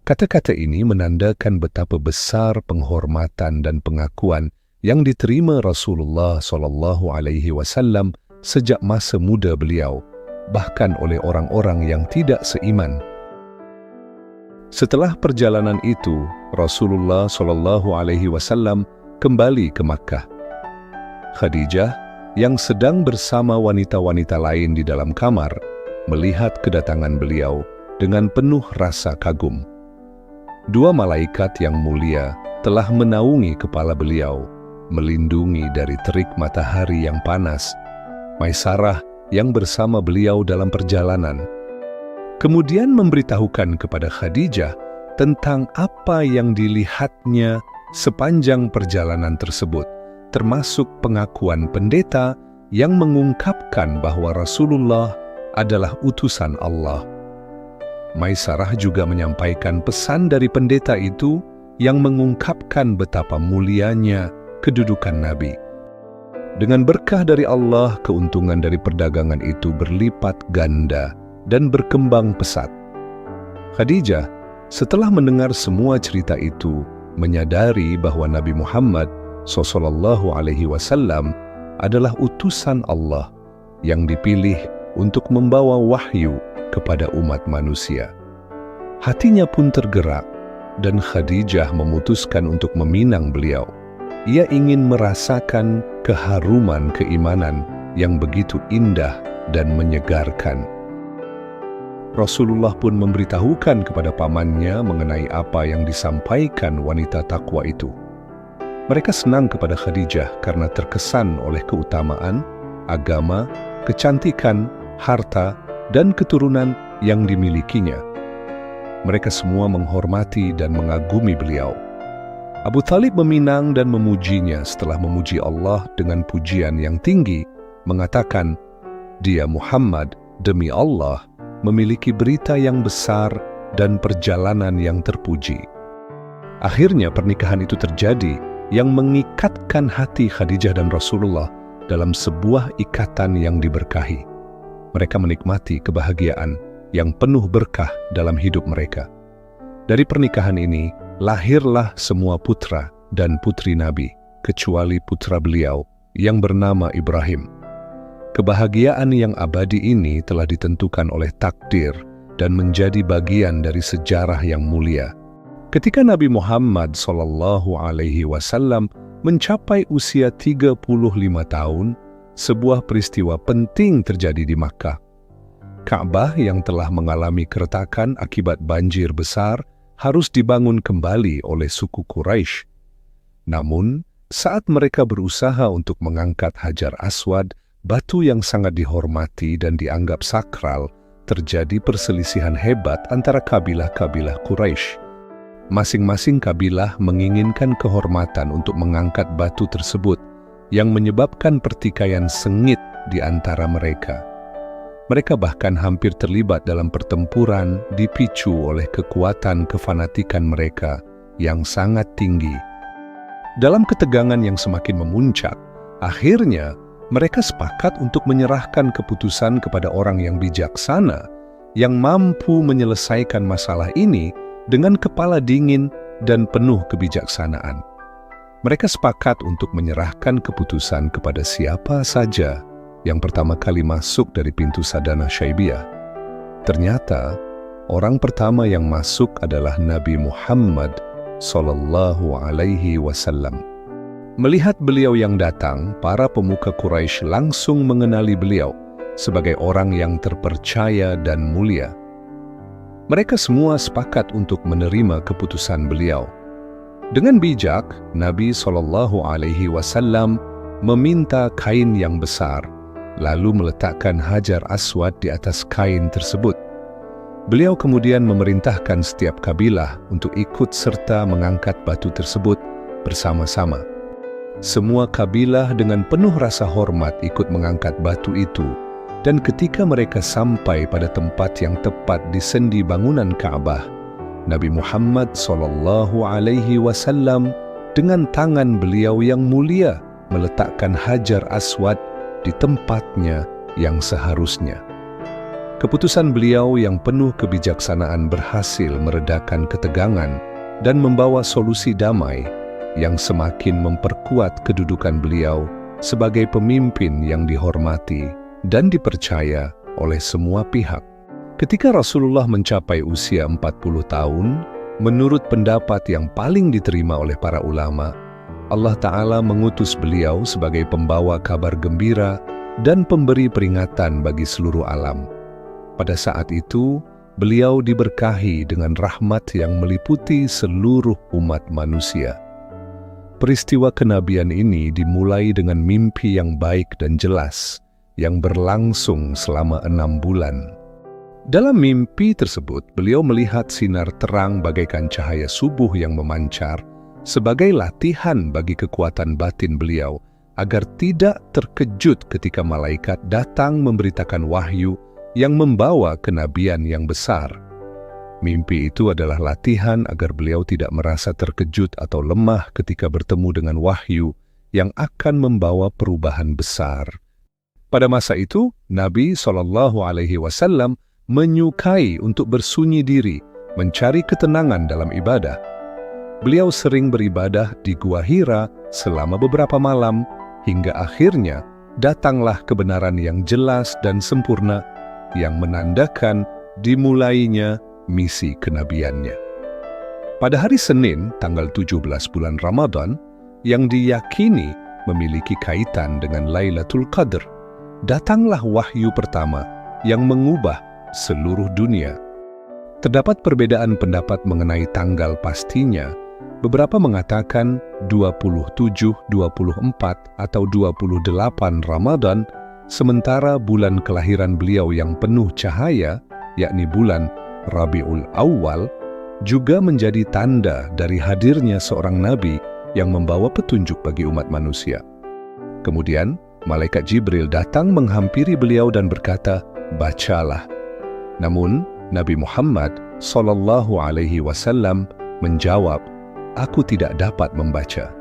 Kata-kata ini menandakan betapa besar penghormatan dan pengakuan yang diterima Rasulullah SAW sejak masa muda beliau, bahkan oleh orang-orang yang tidak seiman. Setelah perjalanan itu, Rasulullah SAW kembali ke Makkah. Khadijah, yang sedang bersama wanita-wanita lain di dalam kamar, melihat kedatangan beliau dengan penuh rasa kagum. Dua malaikat yang mulia telah menaungi kepala beliau, melindungi dari terik matahari yang panas. Maisarah yang bersama beliau dalam perjalanan kemudian memberitahukan kepada Khadijah tentang apa yang dilihatnya sepanjang perjalanan tersebut, termasuk pengakuan pendeta yang mengungkapkan bahwa Rasulullah adalah utusan Allah. Maisarah juga menyampaikan pesan dari pendeta itu yang mengungkapkan betapa mulianya kedudukan Nabi. Dengan berkah dari Allah, keuntungan dari perdagangan itu berlipat ganda dan berkembang pesat. Khadijah, setelah mendengar semua cerita itu, menyadari bahwa Nabi Muhammad SAW adalah utusan Allah yang dipilih untuk membawa wahyu kepada umat manusia. Hatinya pun tergerak dan Khadijah memutuskan untuk meminang beliau. Ia ingin merasakan keharuman keimanan yang begitu indah dan menyegarkan. Rasulullah pun memberitahukan kepada pamannya mengenai apa yang disampaikan wanita takwa itu. Mereka senang kepada Khadijah karena terkesan oleh keutamaan, agama, kecantikan, harta, dan keturunan yang dimilikinya. Mereka semua menghormati dan mengagumi beliau. Abu Thalib meminang dan memujinya setelah memuji Allah dengan pujian yang tinggi, mengatakan, "Dia Muhammad, demi Allah, memiliki berita yang besar dan perjalanan yang terpuji." Akhirnya pernikahan itu terjadi yang mengikatkan hati Khadijah dan Rasulullah dalam sebuah ikatan yang diberkahi. Mereka menikmati kebahagiaan yang penuh berkah dalam hidup mereka. Dari pernikahan ini, lahirlah semua putra dan putri Nabi, kecuali putra beliau yang bernama Ibrahim. Kebahagiaan yang abadi ini telah ditentukan oleh takdir dan menjadi bagian dari sejarah yang mulia. Ketika Nabi Muhammad SAW mencapai usia 35 tahun, sebuah peristiwa penting terjadi di Makkah. Ka'bah yang telah mengalami keretakan akibat banjir besar harus dibangun kembali oleh suku Quraisy. Namun, saat mereka berusaha untuk mengangkat Hajar Aswad, batu yang sangat dihormati dan dianggap sakral, terjadi perselisihan hebat antara kabilah-kabilah Quraisy. Masing-masing kabilah menginginkan kehormatan untuk mengangkat batu tersebut, yang menyebabkan pertikaian sengit di antara mereka. Mereka bahkan hampir terlibat dalam pertempuran dipicu oleh kekuatan kefanatikan mereka yang sangat tinggi. Dalam ketegangan yang semakin memuncak, akhirnya mereka sepakat untuk menyerahkan keputusan kepada orang yang bijaksana yang mampu menyelesaikan masalah ini dengan kepala dingin dan penuh kebijaksanaan. Mereka sepakat untuk menyerahkan keputusan kepada siapa saja yang pertama kali masuk dari pintu Sadana Syaibiyah. Ternyata, orang pertama yang masuk adalah Nabi Muhammad SAW. Melihat beliau yang datang, para pemuka Quraisy langsung mengenali beliau sebagai orang yang terpercaya dan mulia. Mereka semua sepakat untuk menerima keputusan beliau. Dengan bijak, Nabi SAW meminta kain yang besar, lalu meletakkan Hajar Aswad di atas kain tersebut. Beliau kemudian memerintahkan setiap kabilah untuk ikut serta mengangkat batu tersebut bersama-sama. Semua kabilah dengan penuh rasa hormat ikut mengangkat batu itu, dan ketika mereka sampai pada tempat yang tepat di sendi bangunan Ka'bah, Nabi Muhammad SAW dengan tangan beliau yang mulia meletakkan Hajar Aswad di tempatnya yang seharusnya. Keputusan beliau yang penuh kebijaksanaan berhasil meredakan ketegangan dan membawa solusi damai yang semakin memperkuat kedudukan beliau sebagai pemimpin yang dihormati dan dipercaya oleh semua pihak. Ketika Rasulullah mencapai usia 40 tahun, menurut pendapat yang paling diterima oleh para ulama, Allah Ta'ala mengutus beliau sebagai pembawa kabar gembira dan pemberi peringatan bagi seluruh alam. Pada saat itu, beliau diberkahi dengan rahmat yang meliputi seluruh umat manusia. Peristiwa kenabian ini dimulai dengan mimpi yang baik dan jelas, yang berlangsung selama 6 bulan. Dalam mimpi tersebut, beliau melihat sinar terang bagaikan cahaya subuh yang memancar sebagai latihan bagi kekuatan batin beliau agar tidak terkejut ketika malaikat datang memberitakan wahyu yang membawa kenabian yang besar. Mimpi itu adalah latihan agar beliau tidak merasa terkejut atau lemah ketika bertemu dengan wahyu yang akan membawa perubahan besar. Pada masa itu, Nabi SAW menyukai untuk bersunyi diri, mencari ketenangan dalam ibadah. Beliau sering beribadah di Gua Hira selama beberapa malam, hingga akhirnya datanglah kebenaran yang jelas dan sempurna yang menandakan dimulainya misi kenabiannya. Pada hari Senin, tanggal 17 bulan Ramadan, yang diyakini memiliki kaitan dengan Lailatul Qadr, datanglah wahyu pertama yang mengubah seluruh dunia. Terdapat perbedaan pendapat mengenai tanggal pastinya. Beberapa mengatakan 27, 24, atau 28 Ramadan, sementara bulan kelahiran beliau yang penuh cahaya, yakni bulan Rabiul Awal, juga menjadi tanda dari hadirnya seorang nabi yang membawa petunjuk bagi umat manusia. Kemudian, malaikat Jibril datang menghampiri beliau dan berkata, "Bacalah." Namun, Nabi Muhammad SAW menjawab, "Aku tidak dapat membaca."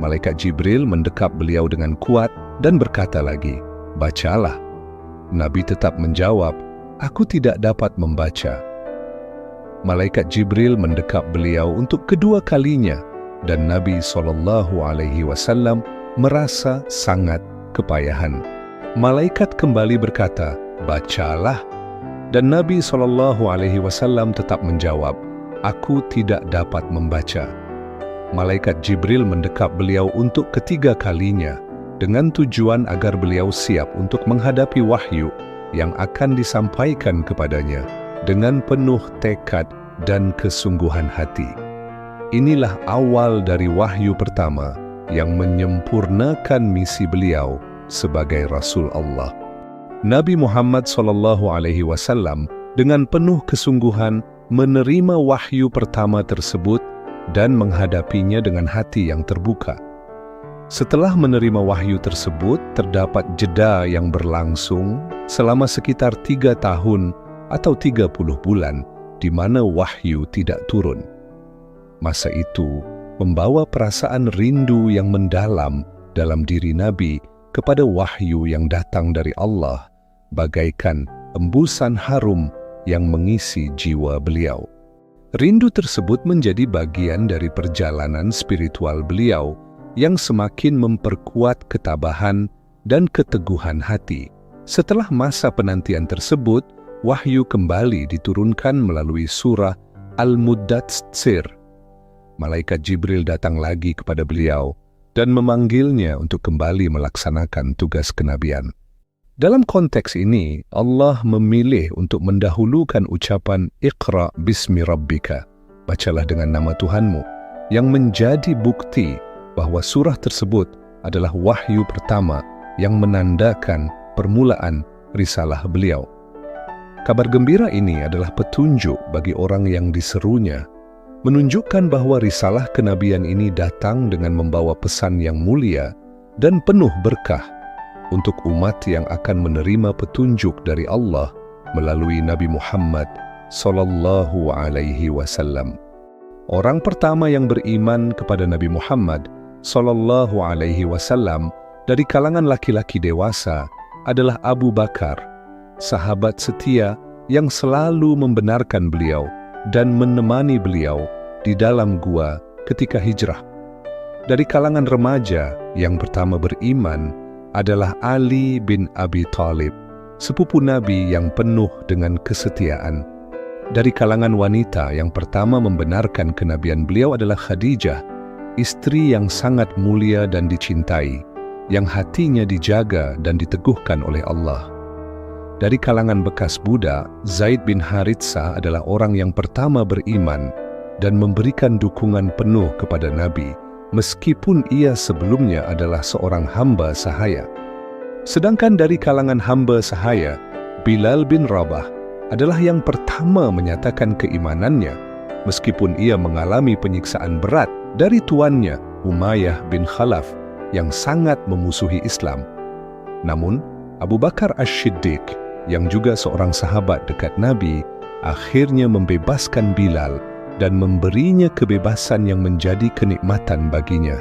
Malaikat Jibril mendekap beliau dengan kuat dan berkata lagi, "Bacalah." Nabi tetap menjawab, "Aku tidak dapat membaca." Malaikat Jibril mendekap beliau untuk kedua kalinya dan Nabi SAW merasa sangat kepayahan. Malaikat kembali berkata, "Bacalah." Dan Nabi SAW tetap menjawab, "Aku tidak dapat membaca." Malaikat Jibril mendekap beliau untuk ketiga kalinya dengan tujuan agar beliau siap untuk menghadapi wahyu yang akan disampaikan kepadanya dengan penuh tekad dan kesungguhan hati. Inilah awal dari wahyu pertama yang menyempurnakan misi beliau sebagai Rasul Allah. Nabi Muhammad SAW dengan penuh kesungguhan menerima wahyu pertama tersebut dan menghadapinya dengan hati yang terbuka. Setelah menerima wahyu tersebut, terdapat jeda yang berlangsung selama sekitar 3 tahun atau 30 bulan, di mana wahyu tidak turun. Masa itu membawa perasaan rindu yang mendalam dalam diri Nabi kepada wahyu yang datang dari Allah, bagaikan embusan harum yang mengisi jiwa beliau. Rindu tersebut menjadi bagian dari perjalanan spiritual beliau yang semakin memperkuat ketabahan dan keteguhan hati. Setelah masa penantian tersebut, wahyu kembali diturunkan melalui surah Al-Muddatsir. Malaikat Jibril datang lagi kepada beliau dan memanggilnya untuk kembali melaksanakan tugas kenabian. Dalam konteks ini, Allah memilih untuk mendahulukan ucapan Iqra bismi rabbika, bacalah dengan nama Tuhanmu, yang menjadi bukti bahwa surah tersebut adalah wahyu pertama yang menandakan permulaan risalah beliau. Kabar gembira ini adalah petunjuk bagi orang yang diserunya, menunjukkan bahwa risalah kenabian ini datang dengan membawa pesan yang mulia dan penuh berkah untuk umat yang akan menerima petunjuk dari Allah melalui Nabi Muhammad SAW. Orang pertama yang beriman kepada Nabi Muhammad SAW dari kalangan laki-laki dewasa adalah Abu Bakar, sahabat setia yang selalu membenarkan beliau dan menemani beliau di dalam gua ketika hijrah. Dari kalangan remaja yang pertama beriman adalah Ali bin Abi Thalib, sepupu Nabi yang penuh dengan kesetiaan. Dari kalangan wanita yang pertama membenarkan kenabian beliau adalah Khadijah, istri yang sangat mulia dan dicintai, yang hatinya dijaga dan diteguhkan oleh Allah. Dari kalangan bekas budak, Zaid bin Haritsah adalah orang yang pertama beriman dan memberikan dukungan penuh kepada Nabi, meskipun ia sebelumnya adalah seorang hamba sahaya. Sedangkan dari kalangan hamba sahaya, Bilal bin Rabah adalah yang pertama menyatakan keimanannya, meskipun ia mengalami penyiksaan berat dari tuannya Umayyah bin Khalaf yang sangat memusuhi Islam. Namun, Abu Bakar Ash-Shiddiq yang juga seorang sahabat dekat Nabi akhirnya membebaskan Bilal dan memberinya kebebasan yang menjadi kenikmatan baginya.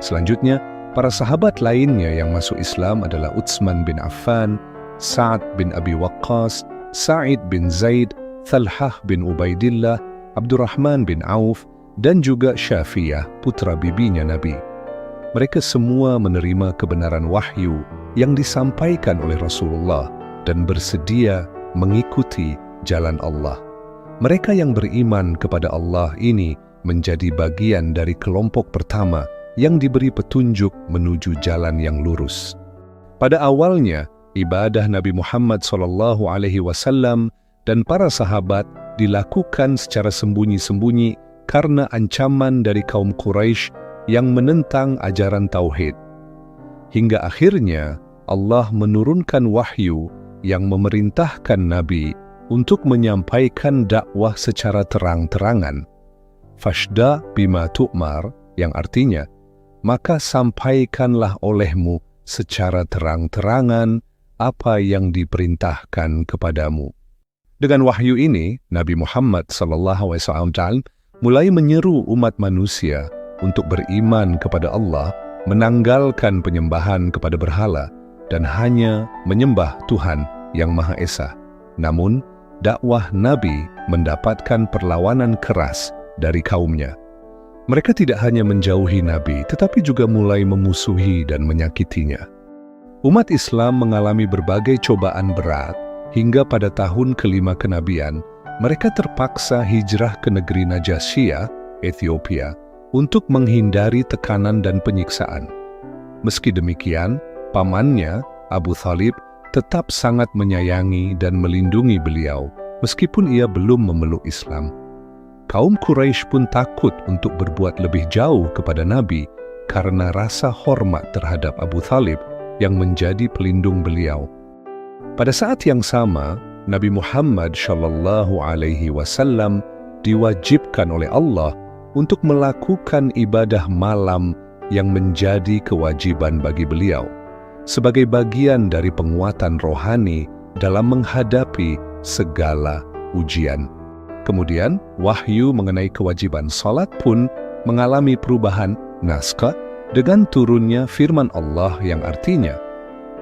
Selanjutnya, para sahabat lainnya yang masuk Islam adalah Utsman bin Affan, Sa'ad bin Abi Waqqas, Sa'id bin Zaid, Thalhah bin Ubaidillah, Abdurrahman bin Auf, dan juga Syafiyah, putra bibinya Nabi. Mereka semua menerima kebenaran wahyu yang disampaikan oleh Rasulullah dan bersedia mengikuti jalan Allah. Mereka yang beriman kepada Allah ini menjadi bagian dari kelompok pertama yang diberi petunjuk menuju jalan yang lurus. Pada awalnya, ibadah Nabi Muhammad SAW dan para sahabat dilakukan secara sembunyi-sembunyi karena ancaman dari kaum Quraisy yang menentang ajaran tauhid. Hingga akhirnya Allah menurunkan wahyu yang memerintahkan Nabi untuk menyampaikan dakwah secara terang-terangan. Fashda bima tu'mar, yang artinya, maka sampaikanlah olehmu secara terang-terangan apa yang diperintahkan kepadamu. Dengan wahyu ini, Nabi Muhammad SAW mulai menyeru umat manusia untuk beriman kepada Allah, menanggalkan penyembahan kepada berhala, dan hanya menyembah Tuhan yang Maha Esa. Namun, dakwah Nabi mendapatkan perlawanan keras dari kaumnya. Mereka tidak hanya menjauhi Nabi, tetapi juga mulai memusuhi dan menyakitinya. Umat Islam mengalami berbagai cobaan berat, hingga pada tahun kelima kenabian, mereka terpaksa hijrah ke negeri Najasyiah, Ethiopia, untuk menghindari tekanan dan penyiksaan. Meski demikian, pamannya, Abu Thalib, tetap sangat menyayangi dan melindungi beliau, meskipun ia belum memeluk Islam. Kaum Quraisy pun takut untuk berbuat lebih jauh kepada Nabi karena rasa hormat terhadap Abu Thalib yang menjadi pelindung beliau. Pada saat yang sama, Nabi Muhammad SAW diwajibkan oleh Allah untuk melakukan ibadah malam yang menjadi kewajiban bagi beliau, sebagai bagian dari penguatan rohani dalam menghadapi segala ujian. Kemudian, wahyu mengenai kewajiban salat pun mengalami perubahan naskah dengan turunnya firman Allah yang artinya,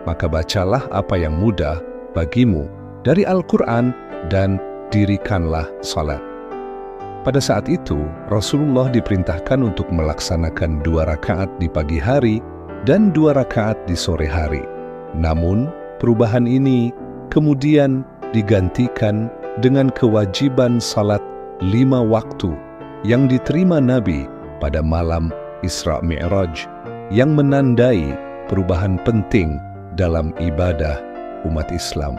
"Maka bacalah apa yang mudah bagimu dari Al-Quran dan dirikanlah salat." Pada saat itu, Rasulullah diperintahkan untuk melaksanakan 2 rakaat di pagi hari dan 2 rakaat di sore hari. Namun, perubahan ini kemudian digantikan dengan kewajiban salat 5 waktu yang diterima Nabi pada malam Isra Mi'raj, yang menandai perubahan penting dalam ibadah umat Islam.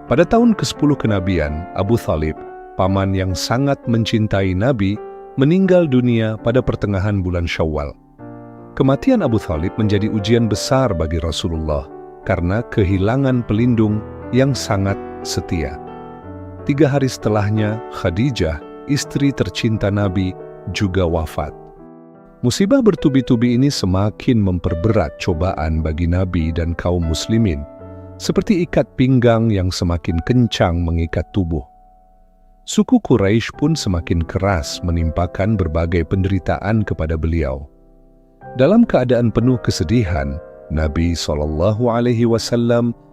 Pada tahun ke-10 kenabian, Abu Thalib, paman yang sangat mencintai Nabi, meninggal dunia pada pertengahan bulan Syawal. Kematian Abu Thalib menjadi ujian besar bagi Rasulullah karena kehilangan pelindung yang sangat setia. 3 hari setelahnya, Khadijah, istri tercinta Nabi, juga wafat. Musibah bertubi-tubi ini semakin memperberat cobaan bagi Nabi dan kaum muslimin, seperti ikat pinggang yang semakin kencang mengikat tubuh. Suku Quraisy pun semakin keras menimpakan berbagai penderitaan kepada beliau. Dalam keadaan penuh kesedihan, Nabi SAW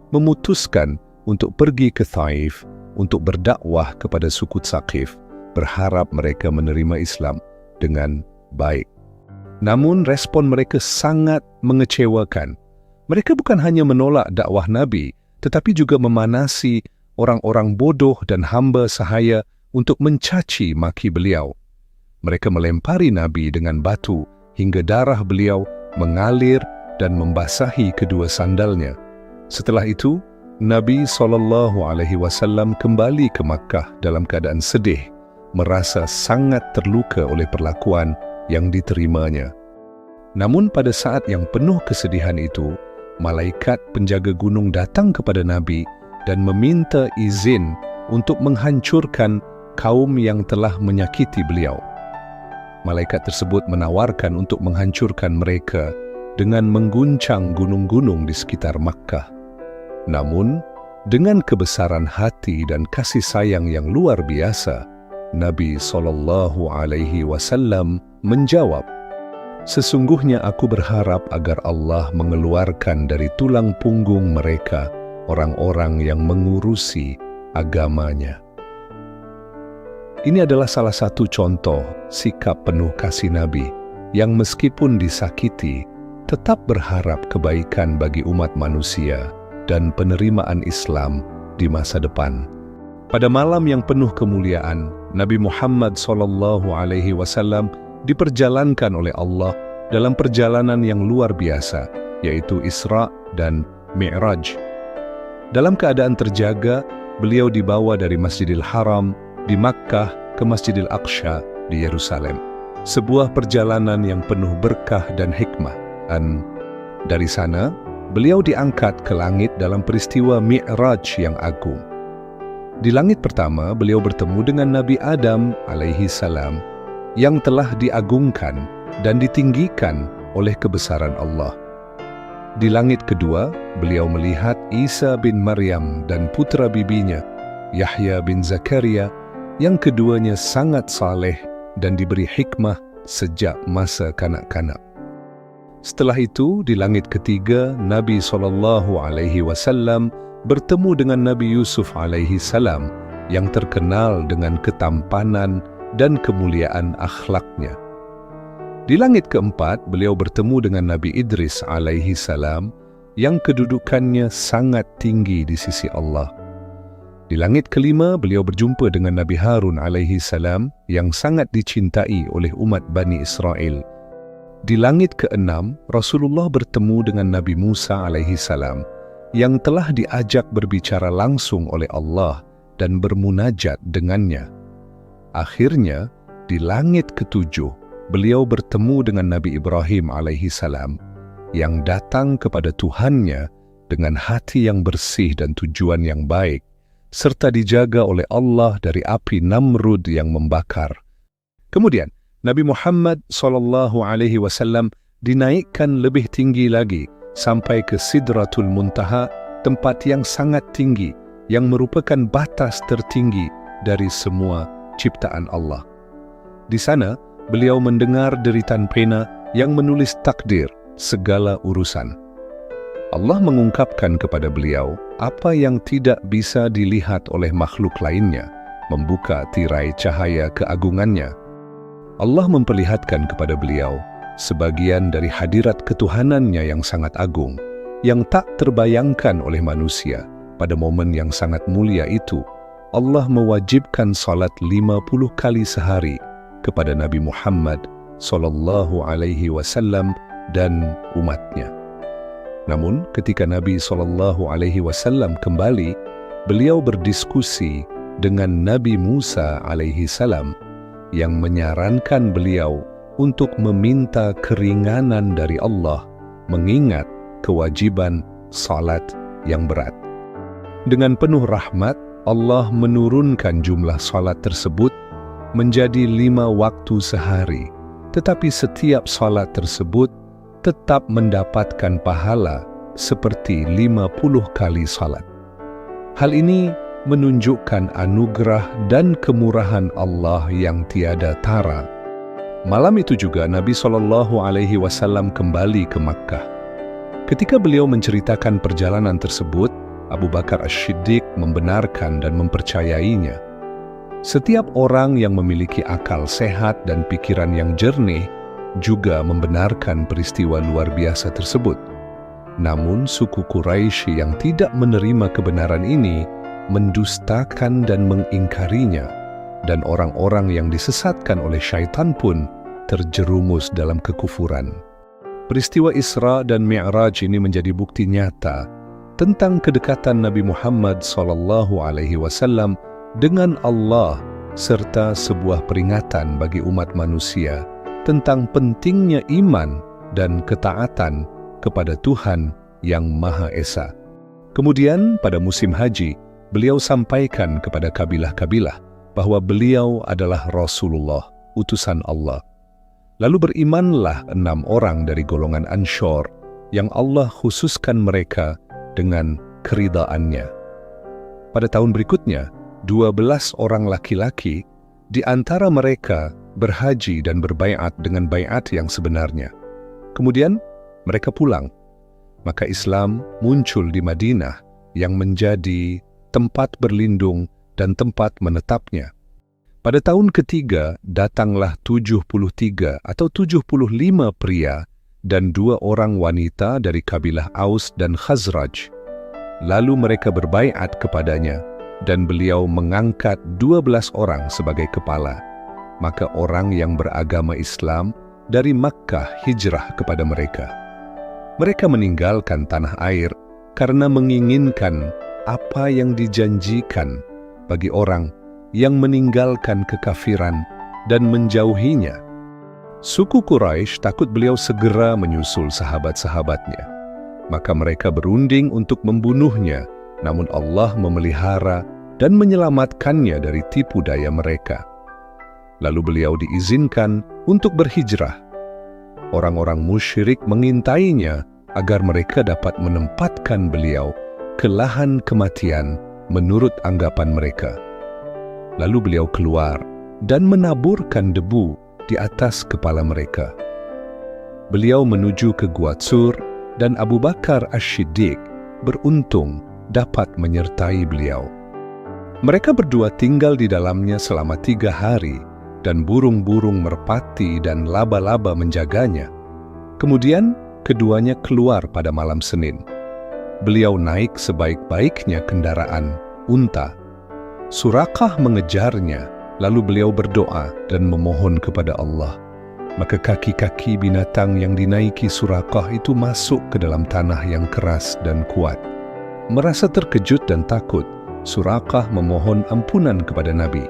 memutuskan untuk pergi ke Thaif untuk berdakwah kepada suku Tsaqif, berharap mereka menerima Islam dengan baik. Namun respon mereka sangat mengecewakan. Mereka bukan hanya menolak dakwah Nabi, tetapi juga memanasi orang-orang bodoh dan hamba sahaya untuk mencaci maki beliau. Mereka melempari Nabi dengan batu hingga darah beliau mengalir dan membasahi kedua sandalnya. Setelah itu, Nabi SAW kembali ke Makkah dalam keadaan sedih, merasa sangat terluka oleh perlakuan yang diterimanya. Namun pada saat yang penuh kesedihan itu, malaikat penjaga gunung datang kepada Nabi dan meminta izin untuk menghancurkan kaum yang telah menyakiti beliau. Malaikat tersebut menawarkan untuk menghancurkan mereka dengan mengguncang gunung-gunung di sekitar Makkah. Namun, dengan kebesaran hati dan kasih sayang yang luar biasa, Nabi SAW menjawab, "Sesungguhnya aku berharap agar Allah mengeluarkan dari tulang punggung mereka orang-orang yang mengurusi agamanya." Ini adalah salah satu contoh sikap penuh kasih Nabi yang meskipun disakiti, tetap berharap kebaikan bagi umat manusia dan penerimaan Islam di masa depan. Pada malam yang penuh kemuliaan, Nabi Muhammad SAW diperjalankan oleh Allah dalam perjalanan yang luar biasa, yaitu Isra dan Mi'raj. Dalam keadaan terjaga, beliau dibawa dari Masjidil Haram di Makkah ke Masjidil Aqsa di Yerusalem. Sebuah perjalanan yang penuh berkah dan hikmah. Dan dari sana, beliau diangkat ke langit dalam peristiwa Mi'raj yang agung. Di langit pertama, beliau bertemu dengan Nabi Adam alaihi salam yang telah diagungkan dan ditinggikan oleh kebesaran Allah. Di langit kedua, beliau melihat Isa bin Maryam dan putra bibinya, Yahya bin Zakaria, yang keduanya sangat saleh dan diberi hikmah sejak masa kanak-kanak. Setelah itu, di langit ketiga, Nabi SAW bertemu dengan Nabi Yusuf alaihissalam yang terkenal dengan ketampanan dan kemuliaan akhlaknya. Di langit keempat, beliau bertemu dengan Nabi Idris alaihissalam yang kedudukannya sangat tinggi di sisi Allah. Di langit kelima, beliau berjumpa dengan Nabi Harun alaihissalam yang sangat dicintai oleh umat Bani Israel. Di langit keenam, Rasulullah bertemu dengan Nabi Musa alaihissalam yang telah diajak berbicara langsung oleh Allah dan bermunajat dengannya. Akhirnya, di langit ketujuh, beliau bertemu dengan Nabi Ibrahim alaihissalam yang datang kepada Tuhannya dengan hati yang bersih dan tujuan yang baik, serta dijaga oleh Allah dari api Namrud yang membakar. Kemudian, Nabi Muhammad SAW dinaikkan lebih tinggi lagi sampai ke Sidratul Muntaha, tempat yang sangat tinggi, yang merupakan batas tertinggi dari semua ciptaan Allah. Di sana, beliau mendengar deritan pena yang menulis takdir segala urusan. Allah mengungkapkan kepada beliau apa yang tidak bisa dilihat oleh makhluk lainnya, membuka tirai cahaya keagungannya. Allah memperlihatkan kepada beliau sebagian dari hadirat ketuhanannya yang sangat agung, yang tak terbayangkan oleh manusia. Pada momen yang sangat mulia itu, Allah mewajibkan salat 50 kali sehari kepada Nabi Muhammad SAW dan umatnya. Namun, ketika Nabi SAW kembali, beliau berdiskusi dengan Nabi Musa alaihissalam yang menyarankan beliau untuk meminta keringanan dari Allah, mengingat kewajiban salat yang berat. Dengan penuh rahmat, Allah menurunkan jumlah salat tersebut menjadi 5 waktu sehari, tetapi setiap salat tersebut tetap mendapatkan pahala seperti 50 kali salat. Hal ini menunjukkan anugerah dan kemurahan Allah yang tiada tara. Malam itu juga Nabi SAW kembali ke Makkah. Ketika beliau menceritakan perjalanan tersebut, Abu Bakar As-Siddiq membenarkan dan mempercayainya. Setiap orang yang memiliki akal sehat dan pikiran yang jernih juga membenarkan peristiwa luar biasa tersebut. Namun suku Quraisy yang tidak menerima kebenaran ini mendustakan dan mengingkarinya, dan orang-orang yang disesatkan oleh syaitan pun terjerumus dalam kekufuran. Peristiwa Isra dan Mi'raj ini menjadi bukti nyata tentang kedekatan Nabi Muhammad SAW dengan Allah, serta sebuah peringatan bagi umat manusia tentang pentingnya iman dan ketaatan kepada Tuhan yang Maha Esa. Kemudian pada musim haji, beliau sampaikan kepada kabilah-kabilah bahwa beliau adalah Rasulullah, utusan Allah. Lalu berimanlah 6 orang dari golongan Ansyar yang Allah khususkan mereka dengan keridaannya. Pada tahun berikutnya, 12 orang laki-laki di antara mereka berhaji dan berbaiat dengan baiat yang sebenarnya. Kemudian mereka pulang. Maka Islam muncul di Madinah yang menjadi tempat berlindung dan tempat menetapnya. Pada tahun ketiga, datanglah 73 atau 75 pria dan 2 orang wanita dari kabilah Aus dan Khazraj. Lalu mereka berbaiat kepadanya, dan beliau mengangkat 12 orang sebagai kepala. Maka orang yang beragama Islam dari Makkah hijrah kepada mereka. Mereka meninggalkan tanah air karena menginginkan apa yang dijanjikan bagi orang yang meninggalkan kekafiran dan menjauhinya. Suku Quraisy takut beliau segera menyusul sahabat-sahabatnya. Maka mereka berunding untuk membunuhnya, namun Allah memelihara dan menyelamatkannya dari tipu daya mereka. Lalu beliau diizinkan untuk berhijrah. Orang-orang musyrik mengintainya agar mereka dapat menempatkan beliau ke lahan kematian menurut anggapan mereka. Lalu beliau keluar dan menaburkan debu di atas kepala mereka. Beliau menuju ke Gua Tsur dan Abu Bakar As-Siddiq beruntung dapat menyertai beliau. Mereka berdua tinggal di dalamnya selama 3 hari dan burung-burung merpati dan laba-laba menjaganya. Kemudian keduanya keluar pada malam Senin. Beliau naik sebaik-baiknya kendaraan, unta. Surakah mengejarnya, lalu beliau berdoa dan memohon kepada Allah. Maka kaki-kaki binatang yang dinaiki Surakah itu masuk ke dalam tanah yang keras dan kuat. Merasa terkejut dan takut, Surakah memohon ampunan kepada Nabi.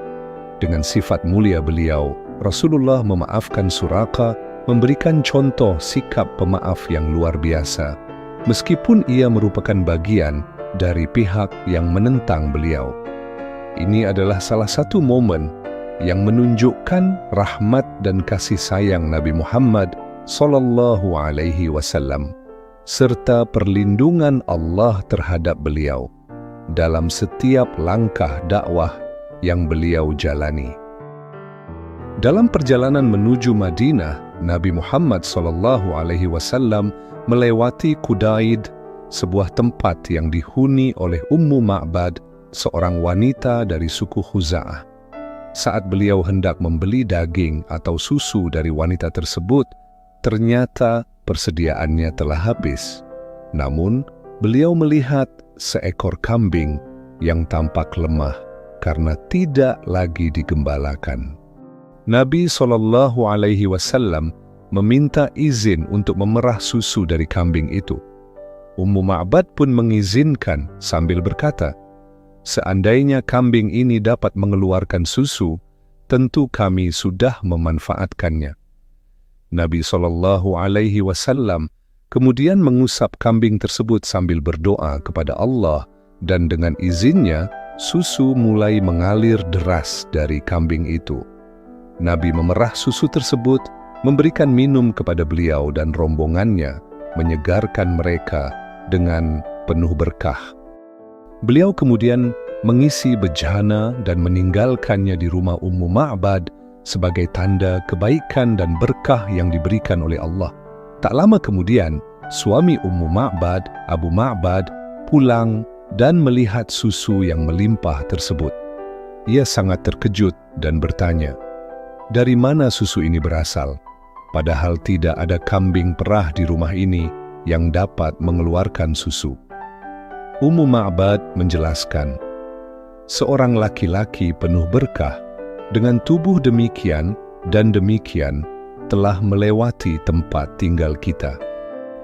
Dengan sifat mulia beliau, Rasulullah memaafkan Surakah, memberikan contoh sikap pemaaf yang luar biasa, meskipun ia merupakan bagian dari pihak yang menentang beliau. Ini adalah salah satu momen yang menunjukkan rahmat dan kasih sayang Nabi Muhammad sallallahu alaihi wasallam serta perlindungan Allah terhadap beliau dalam setiap langkah dakwah yang beliau jalani. Dalam perjalanan menuju Madinah, Nabi Muhammad sallallahu alaihi wasallam melewati Qudaid, sebuah tempat yang dihuni oleh Ummu Ma'bad, seorang wanita dari suku Khuza'ah. Saat beliau hendak membeli daging atau susu dari wanita tersebut, ternyata persediaannya telah habis. Namun, beliau melihat seekor kambing yang tampak lemah karena tidak lagi digembalakan. Nabi SAW meminta izin untuk memerah susu dari kambing itu. Ummu Ma'bad pun mengizinkan sambil berkata, "Seandainya kambing ini dapat mengeluarkan susu, tentu kami sudah memanfaatkannya." Nabi SAW kemudian mengusap kambing tersebut sambil berdoa kepada Allah, dan dengan izinnya, susu mulai mengalir deras dari kambing itu. Nabi memerah susu tersebut, memberikan minum kepada beliau dan rombongannya, menyegarkan mereka dengan penuh berkah. Beliau kemudian mengisi bejana dan meninggalkannya di rumah Ummu Ma'bad sebagai tanda kebaikan dan berkah yang diberikan oleh Allah. Tak lama kemudian, suami Ummu Ma'bad, Abu Ma'bad, pulang dan melihat susu yang melimpah tersebut. Ia sangat terkejut dan bertanya, "Dari mana susu ini berasal? Padahal tidak ada kambing perah di rumah ini yang dapat mengeluarkan susu." Ummu Ma'bad menjelaskan, "Seorang laki-laki penuh berkah dengan tubuh demikian dan demikian telah melewati tempat tinggal kita."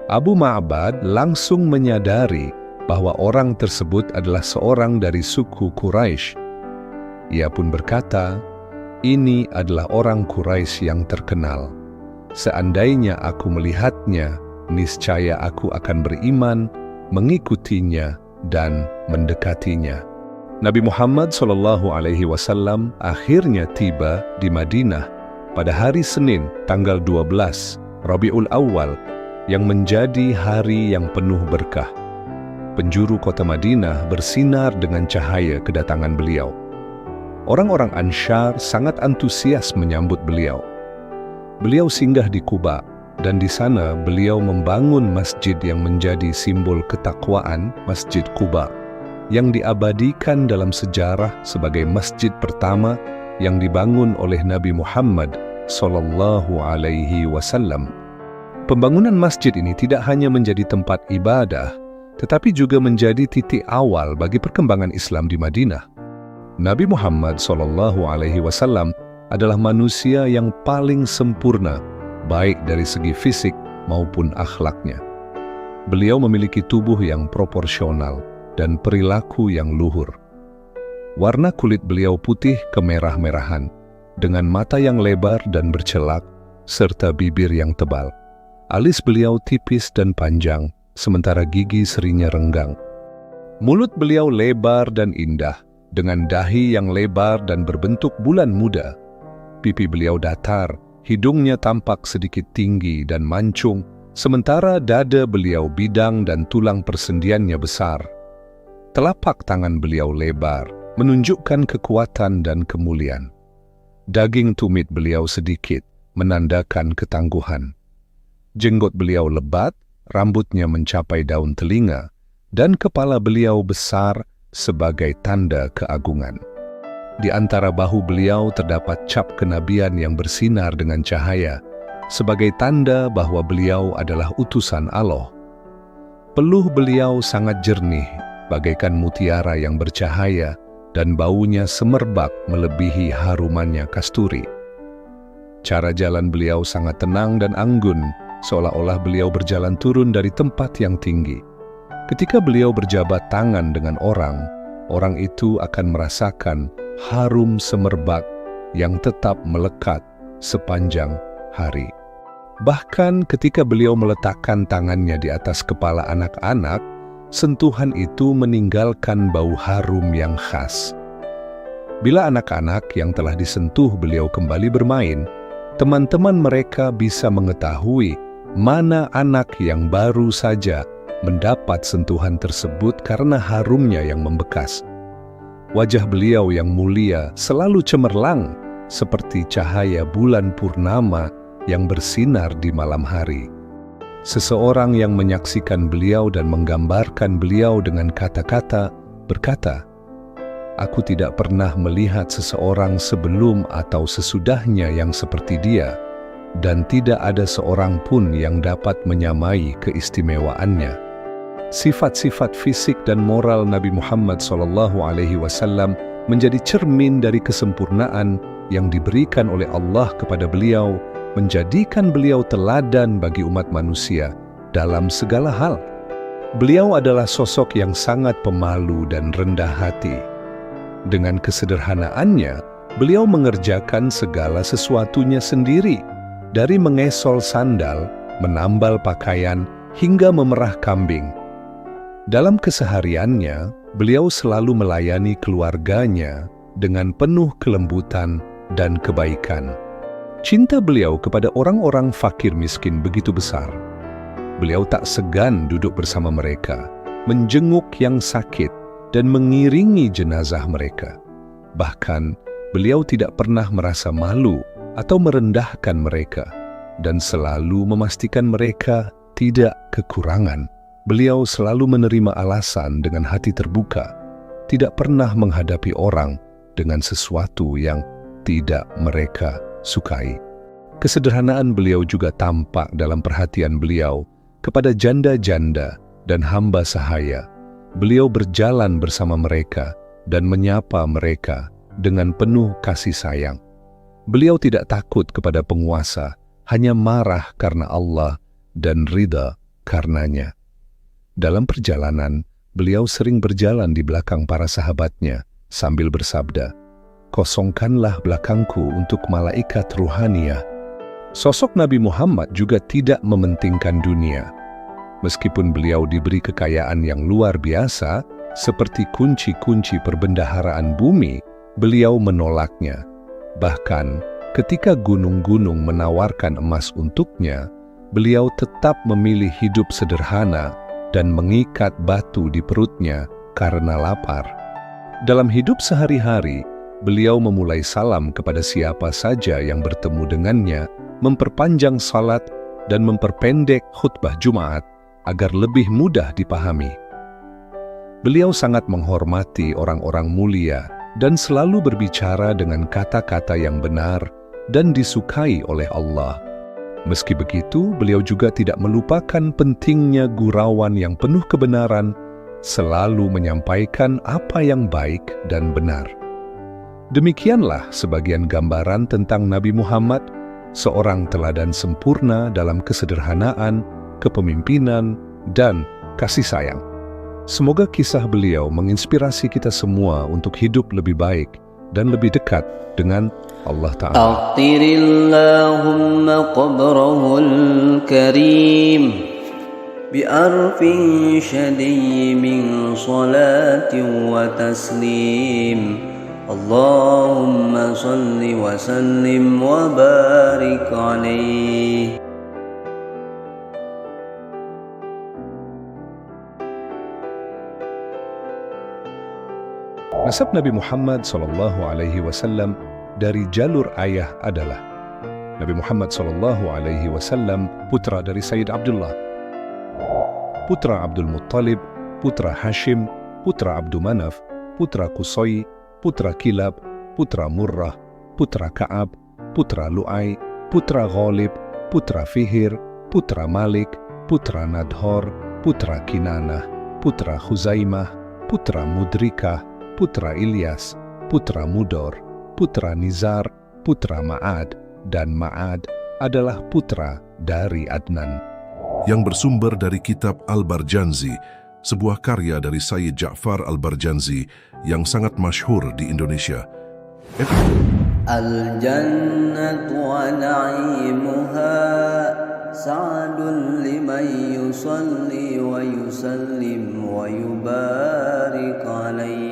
Abu Ma'bad langsung menyadari bahwa orang tersebut adalah seorang dari suku Quraisy. Ia pun berkata, "Ini adalah orang Quraisy yang terkenal. Seandainya aku melihatnya, niscaya aku akan beriman, mengikutinya, dan mendekatinya." Nabi Muhammad SAW akhirnya tiba di Madinah pada hari Senin tanggal 12 Rabiul Awal yang menjadi hari yang penuh berkah. Penjuru kota Madinah bersinar dengan cahaya kedatangan beliau. Orang-orang Ansyar sangat antusias menyambut beliau. Beliau singgah di Quba, dan di sana beliau membangun masjid yang menjadi simbol ketakwaan, Masjid Quba, yang diabadikan dalam sejarah sebagai masjid pertama yang dibangun oleh Nabi Muhammad SAW. Pembangunan masjid ini tidak hanya menjadi tempat ibadah, tetapi juga menjadi titik awal bagi perkembangan Islam di Madinah. Nabi Muhammad SAW adalah manusia yang paling sempurna, baik dari segi fisik maupun akhlaknya. Beliau memiliki tubuh yang proporsional dan perilaku yang luhur. Warna kulit beliau putih kemerah-merahan, dengan mata yang lebar dan bercelak, serta bibir yang tebal. Alis beliau tipis dan panjang, sementara gigi serinya renggang. Mulut beliau lebar dan indah, dengan dahi yang lebar dan berbentuk bulan muda. Pipi beliau datar, hidungnya tampak sedikit tinggi dan mancung, sementara dada beliau bidang dan tulang persendiannya besar. Telapak tangan beliau lebar, menunjukkan kekuatan dan kemuliaan. Daging tumit beliau sedikit, menandakan ketangguhan. Jenggot beliau lebat, rambutnya mencapai daun telinga, dan kepala beliau besar sebagai tanda keagungan. Di antara bahu beliau terdapat cap kenabian yang bersinar dengan cahaya, sebagai tanda bahwa beliau adalah utusan Allah. Peluh beliau sangat jernih, bagaikan mutiara yang bercahaya, dan baunya semerbak melebihi harumannya kasturi. Cara jalan beliau sangat tenang dan anggun, seolah-olah beliau berjalan turun dari tempat yang tinggi. Ketika beliau berjabat tangan dengan orang, orang itu akan merasakan harum semerbak yang tetap melekat sepanjang hari. Bahkan ketika beliau meletakkan tangannya di atas kepala anak-anak, sentuhan itu meninggalkan bau harum yang khas. Bila anak-anak yang telah disentuh beliau kembali bermain, teman-teman mereka bisa mengetahui mana anak yang baru saja mendapat sentuhan tersebut karena harumnya yang membekas. Wajah beliau yang mulia selalu cemerlang seperti cahaya bulan purnama yang bersinar di malam hari. Seseorang yang menyaksikan beliau dan menggambarkan beliau dengan kata-kata berkata, "Aku tidak pernah melihat seseorang sebelum atau sesudahnya yang seperti dia, dan tidak ada seorang pun yang dapat menyamai keistimewaannya." Sifat-sifat fisik dan moral Nabi Muhammad SAW menjadi cermin dari kesempurnaan yang diberikan oleh Allah kepada beliau, menjadikan beliau teladan bagi umat manusia dalam segala hal. Beliau adalah sosok yang sangat pemalu dan rendah hati. Dengan kesederhanaannya, beliau mengerjakan segala sesuatunya sendiri, dari mengesol sandal, menambal pakaian, hingga memerah kambing. Dalam kesehariannya, beliau selalu melayani keluarganya dengan penuh kelembutan dan kebaikan. Cinta beliau kepada orang-orang fakir miskin begitu besar. Beliau tak segan duduk bersama mereka, menjenguk yang sakit, dan mengiringi jenazah mereka. Bahkan, beliau tidak pernah merasa malu atau merendahkan mereka, dan selalu memastikan mereka tidak kekurangan. Beliau selalu menerima alasan dengan hati terbuka, tidak pernah menghadapi orang dengan sesuatu yang tidak mereka sukai. Kesederhanaan beliau juga tampak dalam perhatian beliau kepada janda-janda dan hamba sahaya. Beliau berjalan bersama mereka dan menyapa mereka dengan penuh kasih sayang. Beliau tidak takut kepada penguasa, hanya marah karena Allah dan ridha karenanya. Dalam perjalanan, beliau sering berjalan di belakang para sahabatnya sambil bersabda, "Kosongkanlah belakangku untuk malaikat ruhaniyah." Sosok Nabi Muhammad juga tidak mementingkan dunia. Meskipun beliau diberi kekayaan yang luar biasa, seperti kunci-kunci perbendaharaan bumi, beliau menolaknya. Bahkan, ketika gunung-gunung menawarkan emas untuknya, beliau tetap memilih hidup sederhana dan mengikat batu di perutnya karena lapar. Dalam hidup sehari-hari, beliau memulai salam kepada siapa saja yang bertemu dengannya, memperpanjang salat, dan memperpendek khutbah Jumat agar lebih mudah dipahami. Beliau sangat menghormati orang-orang mulia dan selalu berbicara dengan kata-kata yang benar dan disukai oleh Allah. Meski begitu, beliau juga tidak melupakan pentingnya gurauan yang penuh kebenaran, selalu menyampaikan apa yang baik dan benar. Demikianlah sebagian gambaran tentang Nabi Muhammad, seorang teladan sempurna dalam kesederhanaan, kepemimpinan, dan kasih sayang. Semoga kisah beliau menginspirasi kita semua untuk hidup lebih baik dan lebih dekat dengan Allah Ta'ala. Aqtirillahumma qabrahul karim bi'arfin syadiyyi min salatin wa taslim. Allahumma salli wa sallim wa barik alaihi. Nasab Nabi Muhammad SAW dari jalur ayah adalah Nabi Muhammad SAW putra dari Sayyid Abdullah, putra Abdul Muttalib, putra Hashim, putra Abdu Manaf, putra Qusay, putra Kilab, putra Murrah, putra Ka'ab, putra Lu'ay, putra Ghalib, putra Fihir, putra Malik, putra Nadhor, putra Kinanah, putra Khuzaimah, putra Mudrikah, putra Ilyas, putra Mudor, putra Nizar, putra Ma'ad, dan Ma'ad adalah putra dari Adnan. Yang bersumber dari kitab Al-Barjanzi, sebuah karya dari Sayyid Ja'far Al-Barjanzi yang sangat masyhur di Indonesia. Al-jannatu wa na'imuha sa'adun liman yusalli wa yusallim wa yubarik alaihi